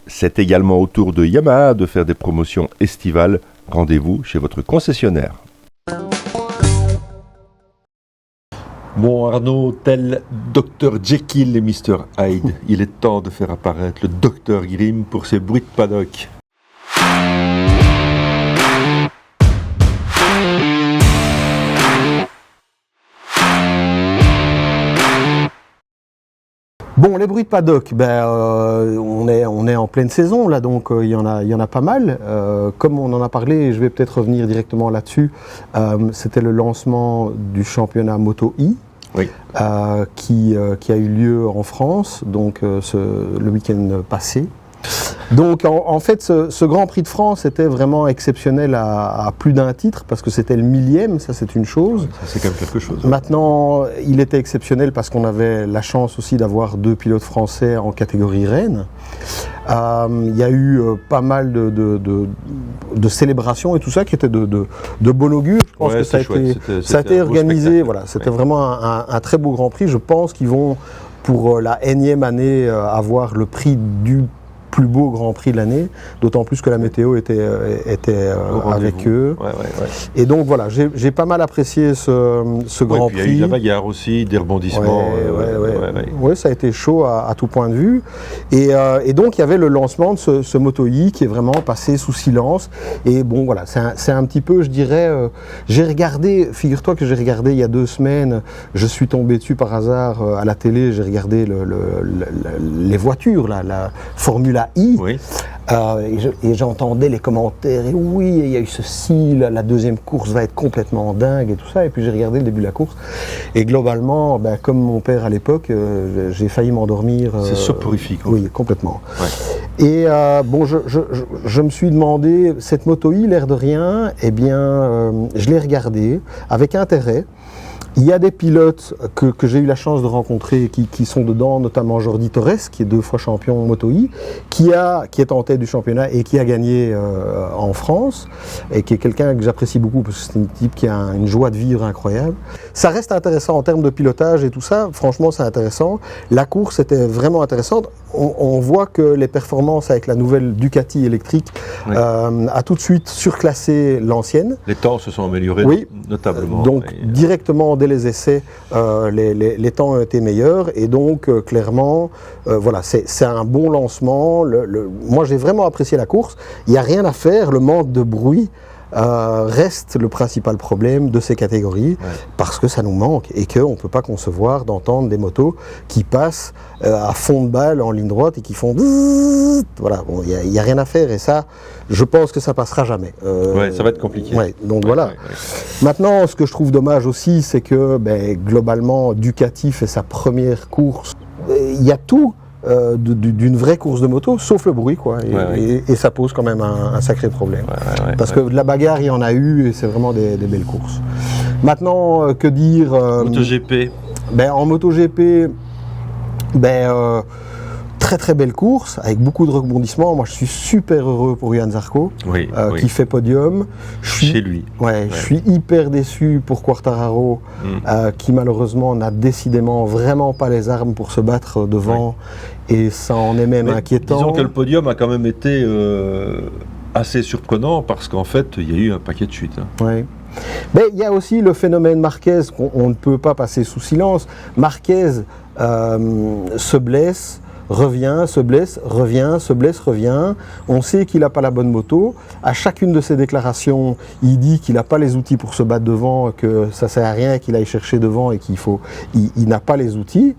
C'est également au tour de Yamaha de faire des promotions estivales. Rendez-vous chez votre concessionnaire. Bon Arnaud, tel Dr Jekyll et Mr Hyde, il est temps de faire apparaître le Dr Grimm pour ses bruits de paddock. Bon, les bruits de paddock, on est en pleine saison là, donc il y en a pas mal. Comme on en a parlé, je vais peut-être revenir directement là-dessus. C'était le lancement du championnat Moto E. Oui. Qui a eu lieu en France, donc le week-end passé. Donc en fait, ce Grand Prix de France était vraiment exceptionnel à plus d'un titre, parce que c'était le 1000e, ça c'est une chose. Ça c'est quand même quelque chose. Maintenant, il était exceptionnel parce qu'on avait la chance aussi d'avoir 2 pilotes français en catégorie reine. Il y a eu pas mal de célébrations et tout ça qui était de bon augure. Je pense que ça a été organisé. Voilà, c'était vraiment un très beau Grand Prix. Je pense qu'ils vont, pour la énième année, avoir le prix du plus beau Grand Prix de l'année, d'autant plus que la météo était avec eux. Ouais. Et donc voilà, j'ai pas mal apprécié ce Grand Prix. Il y a eu de la bagarre aussi, des rebondissements. Ouais, ça a été chaud à tout point de vue. Et donc il y avait le lancement de ce Moto E qui est vraiment passé sous silence. Et bon voilà, c'est un petit peu, je dirais, j'ai regardé, figure-toi que j'ai regardé il y a 2 semaines, je suis tombé dessus par hasard à la télé, j'ai regardé les voitures, la Formule I, oui. Et j'entendais les commentaires, et oui, il y a eu ceci, la deuxième course va être complètement dingue et tout ça, et puis j'ai regardé le début de la course, et globalement, comme mon père à l'époque, j'ai failli m'endormir. C'est soporifique. Oui, complètement. Ouais. Et bon, je me suis demandé, cette Moto E, l'air de rien, eh bien, je l'ai regardée avec intérêt. Il y a des pilotes que j'ai eu la chance de rencontrer qui sont dedans, notamment Jordi Torres, qui est 2 fois champion Moto-E, qui est en tête du championnat et qui a gagné en France, et qui est quelqu'un que j'apprécie beaucoup parce que c'est un type qui a une joie de vivre incroyable. Ça reste intéressant en termes de pilotage et tout ça, franchement c'est intéressant. La course était vraiment intéressante. On voit que les performances avec la nouvelle Ducati électrique a tout de suite surclassé l'ancienne. Les temps se sont améliorés notablement. Donc directement dès les essais, les temps ont été meilleurs et donc clairement, voilà, c'est un bon lancement. Moi j'ai vraiment apprécié la course. Il n'y a rien à faire, le manque de bruit reste le principal problème de ces catégories parce que ça nous manque et qu'on ne peut pas concevoir d'entendre des motos qui passent à fond de balle en ligne droite et qui font bzzz, voilà, bon, il n'y a rien à faire et ça, je pense que ça passera jamais. Ça va être compliqué. Donc voilà. Maintenant, ce que je trouve dommage aussi, c'est que globalement, Ducati fait sa première course. Il y a tout. D'une vraie course de moto, sauf le bruit, quoi. Et ça pose quand même un sacré problème. Parce que de la bagarre, il y en a eu, et c'est vraiment des belles courses. Maintenant, que dire MotoGP. En MotoGP, très très belle course, avec beaucoup de rebondissements. Moi, je suis super heureux pour Johan Zarco, qui fait podium. Chez lui. Je suis hyper déçu pour Quartararo, qui malheureusement n'a décidément vraiment pas les armes pour se battre devant, et ça en est même inquiétant. Disons que le podium a quand même été assez surprenant, parce qu'en fait, il y a eu un paquet de chutes. Mais il y a aussi le phénomène Marquez qu'on ne peut pas passer sous silence. Marquez se blesse, revient, se blesse, revient, se blesse, revient. On sait qu'il n'a pas la bonne moto. À chacune de ses déclarations, il dit qu'il n'a pas les outils pour se battre devant, que ça ne sert à rien qu'il aille chercher devant et il n'a pas les outils.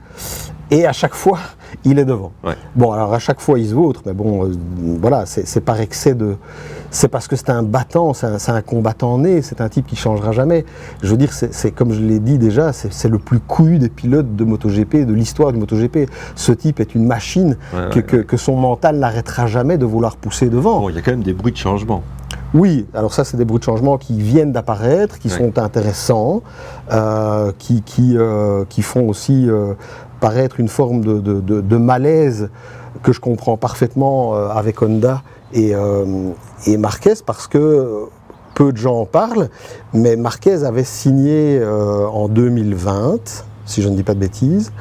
Et à chaque fois, il est devant. Bon, alors à chaque fois, il se vautre, mais bon, voilà, c'est par excès de... C'est parce que c'est un battant, c'est un combattant né, c'est un type qui ne changera jamais. Je veux dire, c'est comme je l'ai dit déjà, c'est le plus couillu des pilotes de MotoGP, de l'histoire du MotoGP. Ce type est une machine que son mental n'arrêtera jamais de vouloir pousser devant. Bon, il y a quand même des bruits de changement. Oui, alors ça, c'est des bruits de changement qui viennent d'apparaître, qui sont intéressants, qui font aussi paraître une forme de malaise que je comprends parfaitement avec Honda et Marquez, parce que peu de gens en parlent, mais Marquez avait signé en 2020, si je ne dis pas de bêtises,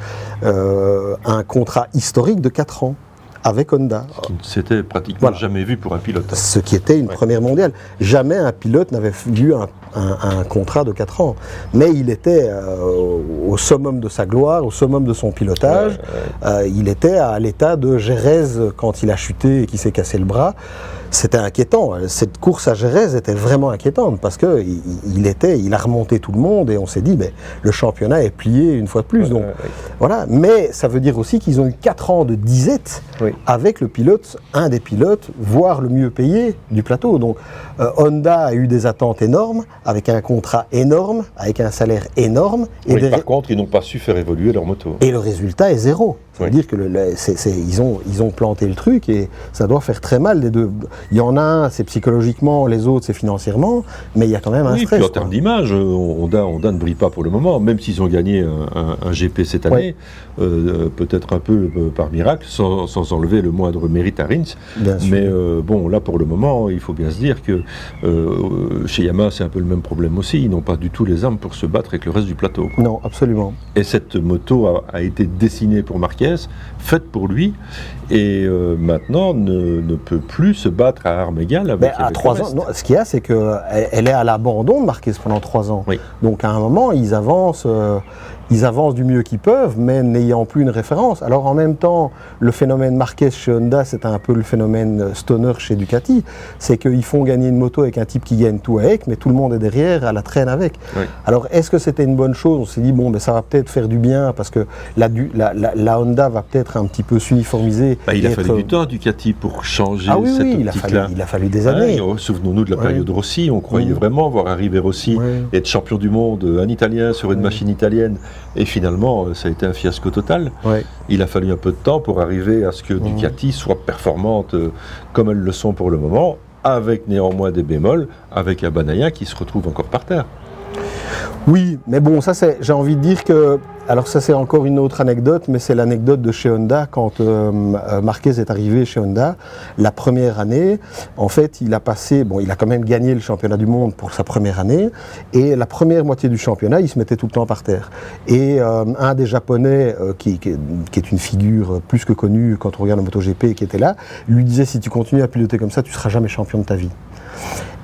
un contrat historique de 4 ans avec Honda. Ce qui ne s'était pratiquement jamais vu pour un pilote. Ce qui était une première mondiale. Jamais un pilote n'avait vu un contrat de 4 ans. Mais il était au summum de sa gloire, au summum de son pilotage. Il était à l'état de Jerez quand il a chuté et qu'il s'est cassé le bras. C'était inquiétant. Cette course à Jerez était vraiment inquiétante parce qu'il a remonté tout le monde et on s'est dit le championnat est plié une fois de plus. Donc, voilà. Mais ça veut dire aussi qu'ils ont eu 4 ans de disette avec le pilote, un des pilotes, voire le mieux payé du plateau. Donc Honda a eu des attentes énormes, avec un contrat énorme, avec un salaire énorme. Et par contre, ils n'ont pas su faire évoluer leur moto. Et le résultat est 0. Ça veut dire que ils ont planté le truc et ça doit faire très mal des deux. Il y en a un, c'est psychologiquement, les autres, c'est financièrement, mais il y a quand même un stress. Puis en termes d'image, Honda ne brille pas pour le moment, même s'ils ont gagné un GP cette année, peut-être un peu par miracle, sans enlever le moindre mérite à Rins. Mais bon, là pour le moment, il faut bien se dire que chez Yamaha, c'est un peu le même problème aussi. Ils n'ont pas du tout les armes pour se battre avec le reste du plateau. Non, absolument. Et cette moto a été dessinée pour Marquez, faite pour lui, et maintenant ne peut plus se battre à armes égales avec, à 3 ans. Non, ce qu'il y a, c'est qu'elle est à l'abandon de Marquez pendant 3 ans. Donc à un moment, ils avancent du mieux qu'ils peuvent, mais n'ayant plus une référence. Alors en même temps, le phénomène Marquez chez Honda, c'est un peu le phénomène Stoner chez Ducati. C'est qu'ils font gagner une moto avec un type qui gagne tout avec, mais tout le monde est derrière, à la traîne avec. Alors est-ce que c'était une bonne chose? On s'est dit, ça va peut-être faire du bien, parce que la Honda va peut-être un petit peu s'uniformiser. Il a fallu du temps à Ducati pour changer cette optique-là. Il a fallu des années. Souvenons-nous de la période Rossi, on croyait vraiment voir arriver Rossi et être champion du monde, un Italien sur une machine italienne. Et finalement, ça a été un fiasco total. Il a fallu un peu de temps pour arriver à ce que Ducati soit performante comme elles le sont pour le moment, avec néanmoins des bémols, avec un Bagnaia qui se retrouve encore par terre. Oui, mais bon, ça j'ai envie de dire que, alors ça c'est encore une autre anecdote, mais c'est l'anecdote de chez Honda quand Marquez est arrivé chez Honda. La première année, en fait, il a quand même gagné le championnat du monde pour sa première année, et la première moitié du championnat, il se mettait tout le temps par terre. Et un des Japonais, qui est une figure plus que connue quand on regarde le MotoGP, qui était là, lui disait si tu continues à piloter comme ça, tu seras jamais champion de ta vie.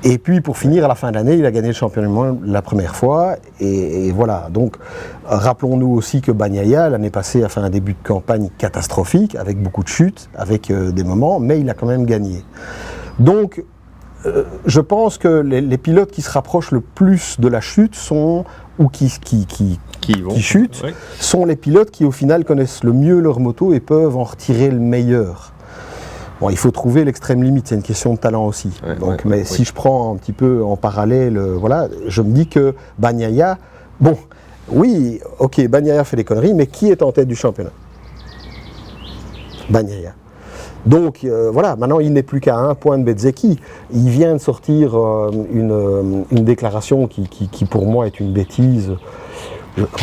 Et puis pour finir, à la fin de l'année, il a gagné le championnat du monde la première fois. Et voilà, donc rappelons-nous aussi que Bagnaia, l'année passée, a fait un début de campagne catastrophique, avec beaucoup de chutes, avec des moments, mais il a quand même gagné. Donc je pense que les pilotes qui se rapprochent le plus de la chute ou qui chutent, ouais, sont les pilotes qui au final connaissent le mieux leur moto et peuvent en retirer le meilleur. Bon, il faut trouver l'extrême limite, c'est une question de talent aussi. Ouais, donc, mais si je prends un petit peu en parallèle, voilà, je me dis que Bagnaia, bon, oui, ok, Bagnaia fait des conneries, mais qui est en tête du championnat? Bagnaia. Donc voilà, maintenant il n'est plus qu'à 1 point de Bezzecchi. Il vient de sortir une déclaration qui pour moi est une bêtise.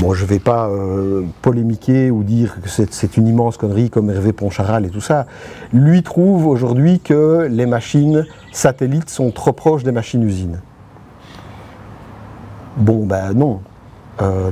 Bon, je ne vais pas polémiquer ou dire que c'est une immense connerie comme Hervé Poncharal et tout ça. Lui trouve aujourd'hui que les machines satellites sont trop proches des machines usines. Bon, ben non.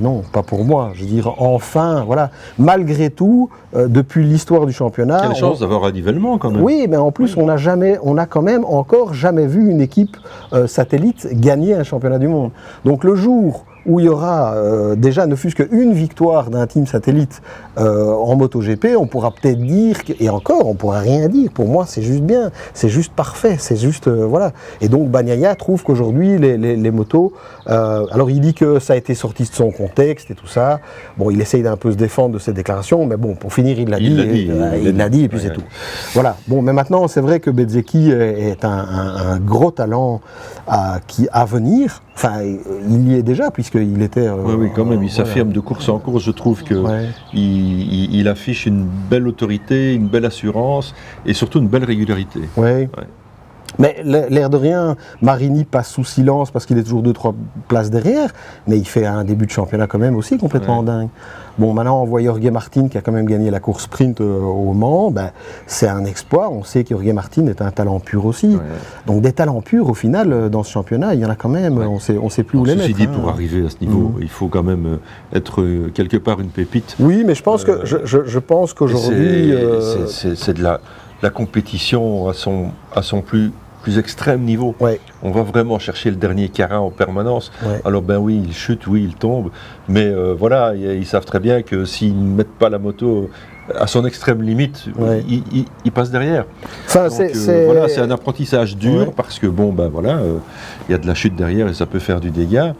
Non, pas pour moi. Je veux dire, enfin, voilà. Malgré tout, depuis l'histoire du championnat... Quelle chance d'avoir un nivellement, quand même. Oui, mais en plus, on a quand même encore jamais vu une équipe satellite gagner un championnat du monde. Donc le jour où il y aura déjà ne fût-ce qu'une victoire d'un team satellite en MotoGP, on pourra peut-être dire, et encore, on pourra rien dire. Pour moi, c'est juste bien, c'est juste parfait, c'est juste, voilà. Et donc, Bagnaia trouve qu'aujourd'hui, les motos, alors il dit que ça a été sorti de son contexte et tout ça. Bon, il essaye d'un peu se défendre de cette déclaration, mais bon, pour finir, il l'a dit, et puis c'est tout. Voilà. Bon, mais maintenant, c'est vrai que Bezzecchi est un gros talent à venir. Enfin, il y est déjà, puisqu'il était... oui, quand même, il s'affirme de course en course. Je trouve qu'il affiche une belle autorité, une belle assurance, et surtout une belle régularité. Oui. Ouais. Mais l'air de rien, Marini passe sous silence parce qu'il est toujours 2-3 places derrière, mais il fait un début de championnat quand même aussi complètement dingue. Bon, maintenant on voit Jorge Martin qui a quand même gagné la course sprint au Mans, ben, c'est un exploit. On sait que Jorge Martin est un talent pur aussi. Ouais. Donc des talents purs au final dans ce championnat, il y en a quand même, on sait plus où les mettre. Ceci dit, pour arriver à ce niveau, il faut quand même être quelque part une pépite. Oui, mais je pense que je pense qu'aujourd'hui... C'est de la compétition à son plus extrême niveau. Ouais. On va vraiment chercher le dernier carat en permanence. Ouais. Alors ben oui, il chute, oui, il tombe, mais voilà, ils savent très bien que s'ils ne mettent pas la moto à son extrême limite, ils passent derrière. Enfin, donc, voilà, c'est un apprentissage dur parce que bon, ben voilà, il y a de la chute derrière et ça peut faire du dégât.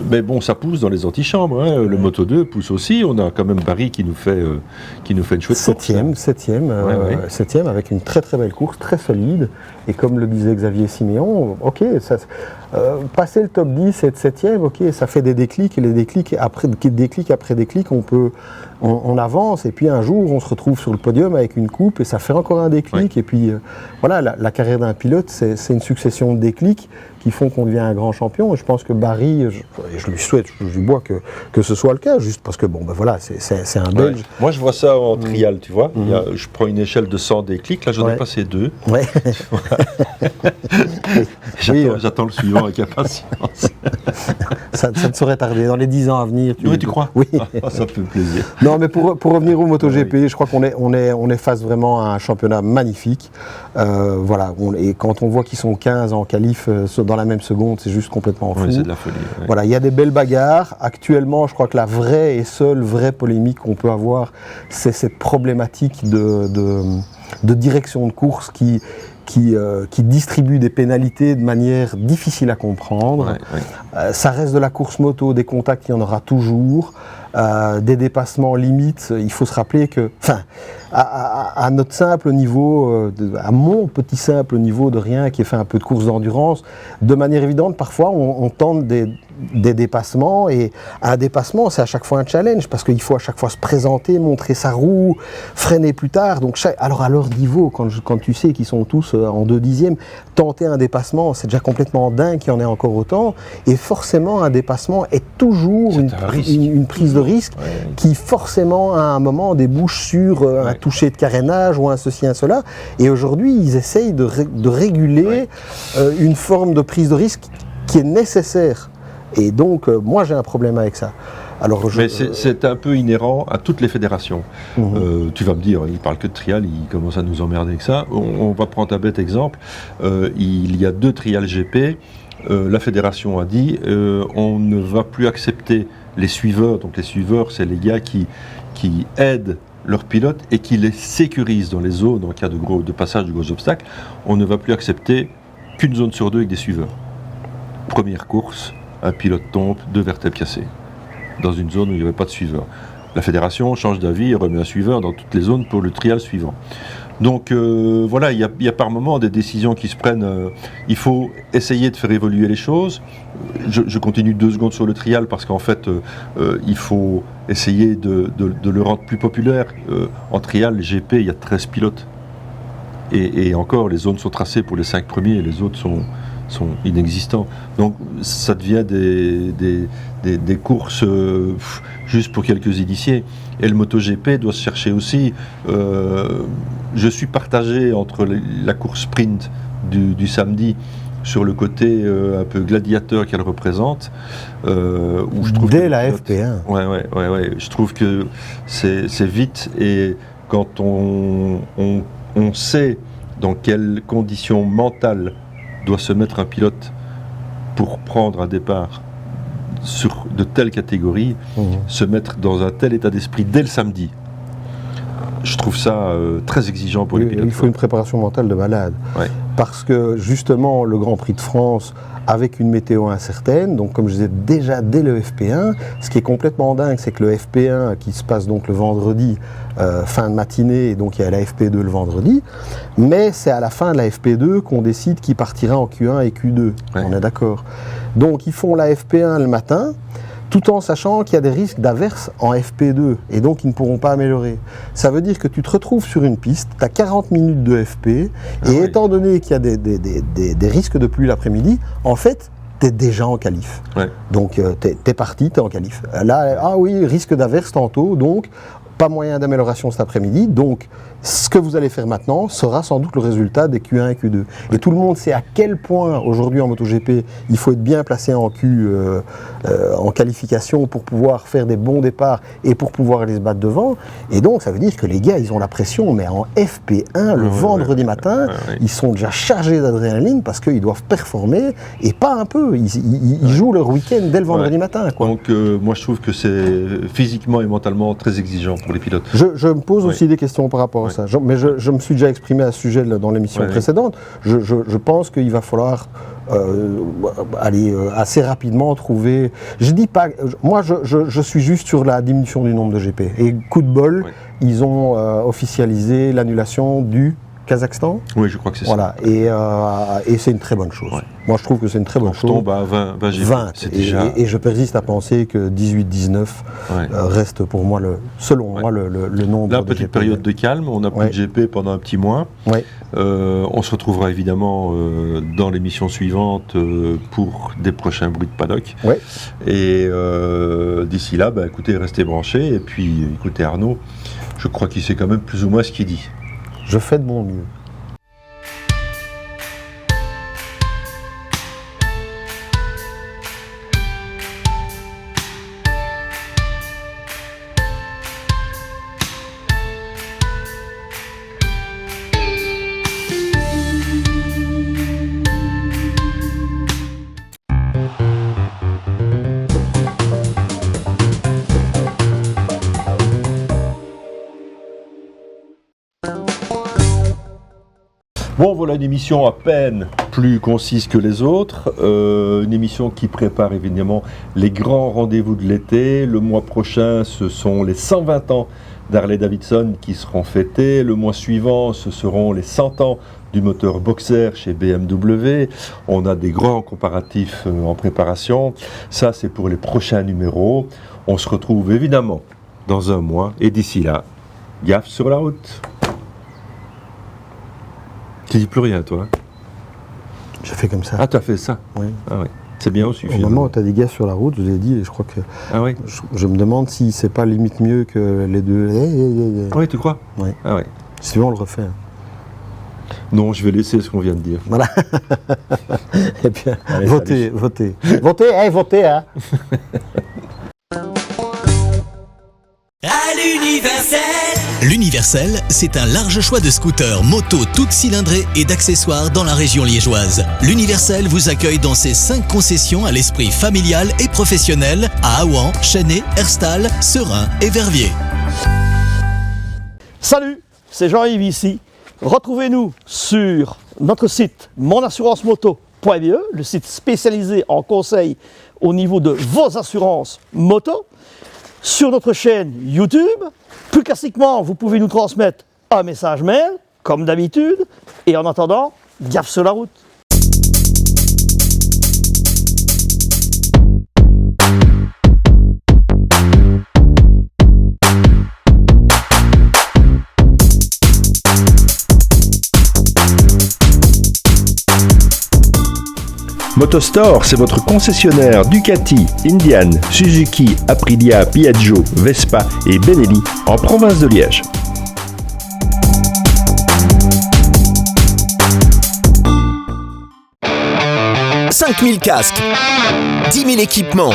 Mais bon, ça pousse dans les antichambres. Hein. Le Moto 2 pousse aussi. On a quand même Barry qui nous fait une chouette course. Septième, avec une très très belle course, très solide. Et comme le disait Xavier Siméon, ok, passer le top 10 et être 7e, ok, ça fait des déclics. Et les déclics après déclic, on avance. Et puis un jour, on se retrouve sur le podium avec une coupe et ça fait encore un déclic. Ouais. Et puis voilà, la carrière d'un pilote, c'est une succession de déclics qui font qu'on devient un grand champion. Et je pense que Barry, je lui souhaite, je lui bois que ce soit le cas, juste parce que bon, ben voilà, c'est un Belge. Moi, je vois ça en trial, tu vois. Je prends une échelle de 100 déclics, là, j'en ai passé 2. Ouais. J'attends le suivant avec impatience. ça ne saurait tarder. Dans les 10 ans à venir. Tu crois? Oui. Ça me fait plaisir. Non, mais pour revenir au MotoGP, je crois qu'on est face vraiment à un championnat magnifique. Voilà. Et quand on voit qu'ils sont 15 en qualif dans la même seconde, c'est juste complètement fou. C'est de la folie. Ouais. Voilà, il y a des belles bagarres. Actuellement, je crois que la vraie et seule vraie polémique qu'on peut avoir, c'est cette problématique de direction de course qui distribue des pénalités de manière difficile à comprendre. Ça reste de la course moto, des contacts, il y en aura toujours. des dépassements limites. Il faut se rappeler que, à notre simple niveau, à mon petit simple niveau de rien qui est fait un peu de course d'endurance, de manière évidente, parfois on tente des dépassements, et un dépassement c'est à chaque fois un challenge parce qu'il faut à chaque fois se présenter, montrer sa roue, freiner plus tard. Donc alors à leur niveau, quand tu sais qu'ils sont tous en 2/10, tenter un dépassement c'est déjà complètement dingue qu'il y en ait encore autant, et forcément un dépassement est toujours une prise de risque qui forcément à un moment débouche sur un toucher de carénage ou un ceci, un cela, et aujourd'hui ils essayent de réguler une forme de prise de risque qui est nécessaire. Et donc, moi, j'ai un problème avec ça. Alors, mais c'est un peu inhérent à toutes les fédérations. Tu vas me dire, il ne parle que de trial, il commence à nous emmerder avec ça. On va prendre un bête exemple. Il y a 2 trials GP. La fédération a dit, on ne va plus accepter les suiveurs. Donc les suiveurs, c'est les gars qui aident leurs pilotes et qui les sécurisent dans les zones en cas de passage de gros obstacles. On ne va plus accepter qu'une zone sur 2 avec des suiveurs. Première course, un pilote tombe, 2 vertèbres cassées, dans une zone où il n'y avait pas de suiveur. La fédération change d'avis et remet un suiveur dans toutes les zones pour le trial suivant. Donc voilà, il y a par moment des décisions qui se prennent. Il faut essayer de faire évoluer les choses. Je continue 2 secondes sur le trial parce qu'en fait, il faut essayer de le rendre plus populaire. En trial, GP, il y a 13 pilotes. Et encore, les zones sont tracées pour les 5 premiers et les autres sont inexistants. Donc ça devient des courses juste pour quelques initiés. Et le MotoGP doit se chercher aussi. Je suis partagé entre la course sprint du samedi sur le côté un peu gladiateur qu'elle représente. Où je trouve dès la FP1. Ouais. Je trouve que c'est vite, et quand on sait dans quelles conditions mentales doit se mettre un pilote pour prendre un départ sur de telles catégories, se mettre dans un tel état d'esprit dès le samedi. Je trouve ça très exigeant pour les pilotes. Il faut une préparation mentale de malade. Parce que justement, le Grand Prix de France, avec une météo incertaine, donc comme je disais déjà dès le FP1, ce qui est complètement dingue, c'est que le FP1 qui se passe donc le vendredi, fin de matinée, et donc il y a la FP2 le vendredi, mais c'est à la fin de la FP2 qu'on décide qui partira en Q1 et Q2, on est d'accord. Donc ils font la FP1 le matin, tout en sachant qu'il y a des risques d'averse en FP2, et donc ils ne pourront pas améliorer. Ça veut dire que tu te retrouves sur une piste, tu as 40 minutes de FP, et étant donné qu'il y a des risques de pluie l'après-midi, en fait, tu es déjà en qualif. Donc tu es parti, tu es en qualif. Là, risque d'averse tantôt, donc pas moyen d'amélioration cet après-midi, donc ce que vous allez faire maintenant sera sans doute le résultat des Q1 et Q2. Et tout le monde sait à quel point aujourd'hui en MotoGP il faut être bien placé en en qualification pour pouvoir faire des bons départs et pour pouvoir aller se battre devant. Et donc ça veut dire que les gars ils ont la pression, mais en FP1 le vendredi matin, ils sont déjà chargés d'adrénaline parce qu'ils doivent performer, et pas un peu, ils jouent leur week-end dès le vendredi matin, quoi. Donc moi je trouve que c'est physiquement et mentalement très exigeant pour les pilotes. Je me pose aussi des questions par rapport à ça. Mais je me suis déjà exprimé à ce sujet dans l'émission précédente. Je pense qu'il va falloir aller assez rapidement trouver. Je dis pas. Moi, je suis juste sur la diminution du nombre de GP. Et coup de bol, ils ont officialisé l'annulation du Kazakhstan. Oui, je crois que c'est ça. Et c'est une très bonne chose. Moi, je trouve que c'est une très bonne chose. On tombe à 20 GP. C'est déjà... et je persiste à penser que 18-19 reste pour moi, selon moi, le nombre là, de petite GP. Période de calme, on n'a plus de GP pendant un petit mois. On se retrouvera évidemment dans l'émission suivante pour des prochains bruits de paddock. Et d'ici là, écoutez, restez branchés. Et puis, écoutez Arnaud, je crois qu'il sait quand même plus ou moins ce qu'il dit. Je fais de mon mieux. Bon, voilà une émission à peine plus concise que les autres. Une émission qui prépare évidemment les grands rendez-vous de l'été. Le mois prochain, ce sont les 120 ans d'Harley-Davidson qui seront fêtés. Le mois suivant, ce seront les 100 ans du moteur Boxer chez BMW. On a des grands comparatifs en préparation. Ça, c'est pour les prochains numéros. On se retrouve évidemment dans un mois. Et d'ici là, gaffe sur la route. Tu dis plus rien, toi? J'ai fait comme ça. Ah, tu as fait ça? Oui. Ah oui. C'est bien aussi. Au moment où tu as des gars sur la route, je l'ai dit, et je crois que. Ah oui. Je me demande si c'est pas limite mieux que les deux. Oui, tu crois? Oui. Ah oui. Si on le refait. Non, je vais laisser ce qu'on vient de dire. Voilà. Et bien, allez, votez, votez. Votez, votez, hein. À l'Universel. L'Universel, c'est un large choix de scooters, motos, toutes cylindrées et d'accessoires dans la région liégeoise. L'Universel vous accueille dans ses 5 concessions à l'esprit familial et professionnel à Aouan, Chennai, Herstal, Serein et Verviers. Salut, c'est Jean-Yves ici. Retrouvez-nous sur notre site monassurancemoto.be, le site spécialisé en conseils au niveau de vos assurances moto. Sur notre chaîne YouTube, plus classiquement, vous pouvez nous transmettre un message mail, comme d'habitude. Et en attendant, gaffe sur la route. Motostore, c'est votre concessionnaire Ducati, Indian, Suzuki, Aprilia, Piaggio, Vespa et Benelli en province de Liège. « 5000 casques, 10 000 équipements,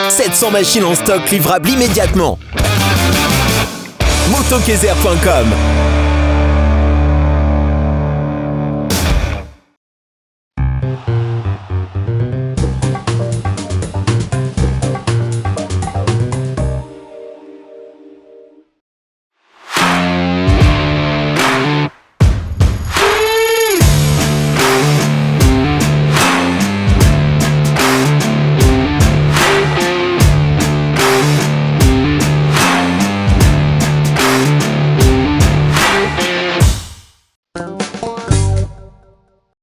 700 machines en stock livrables immédiatement. Motokezer.com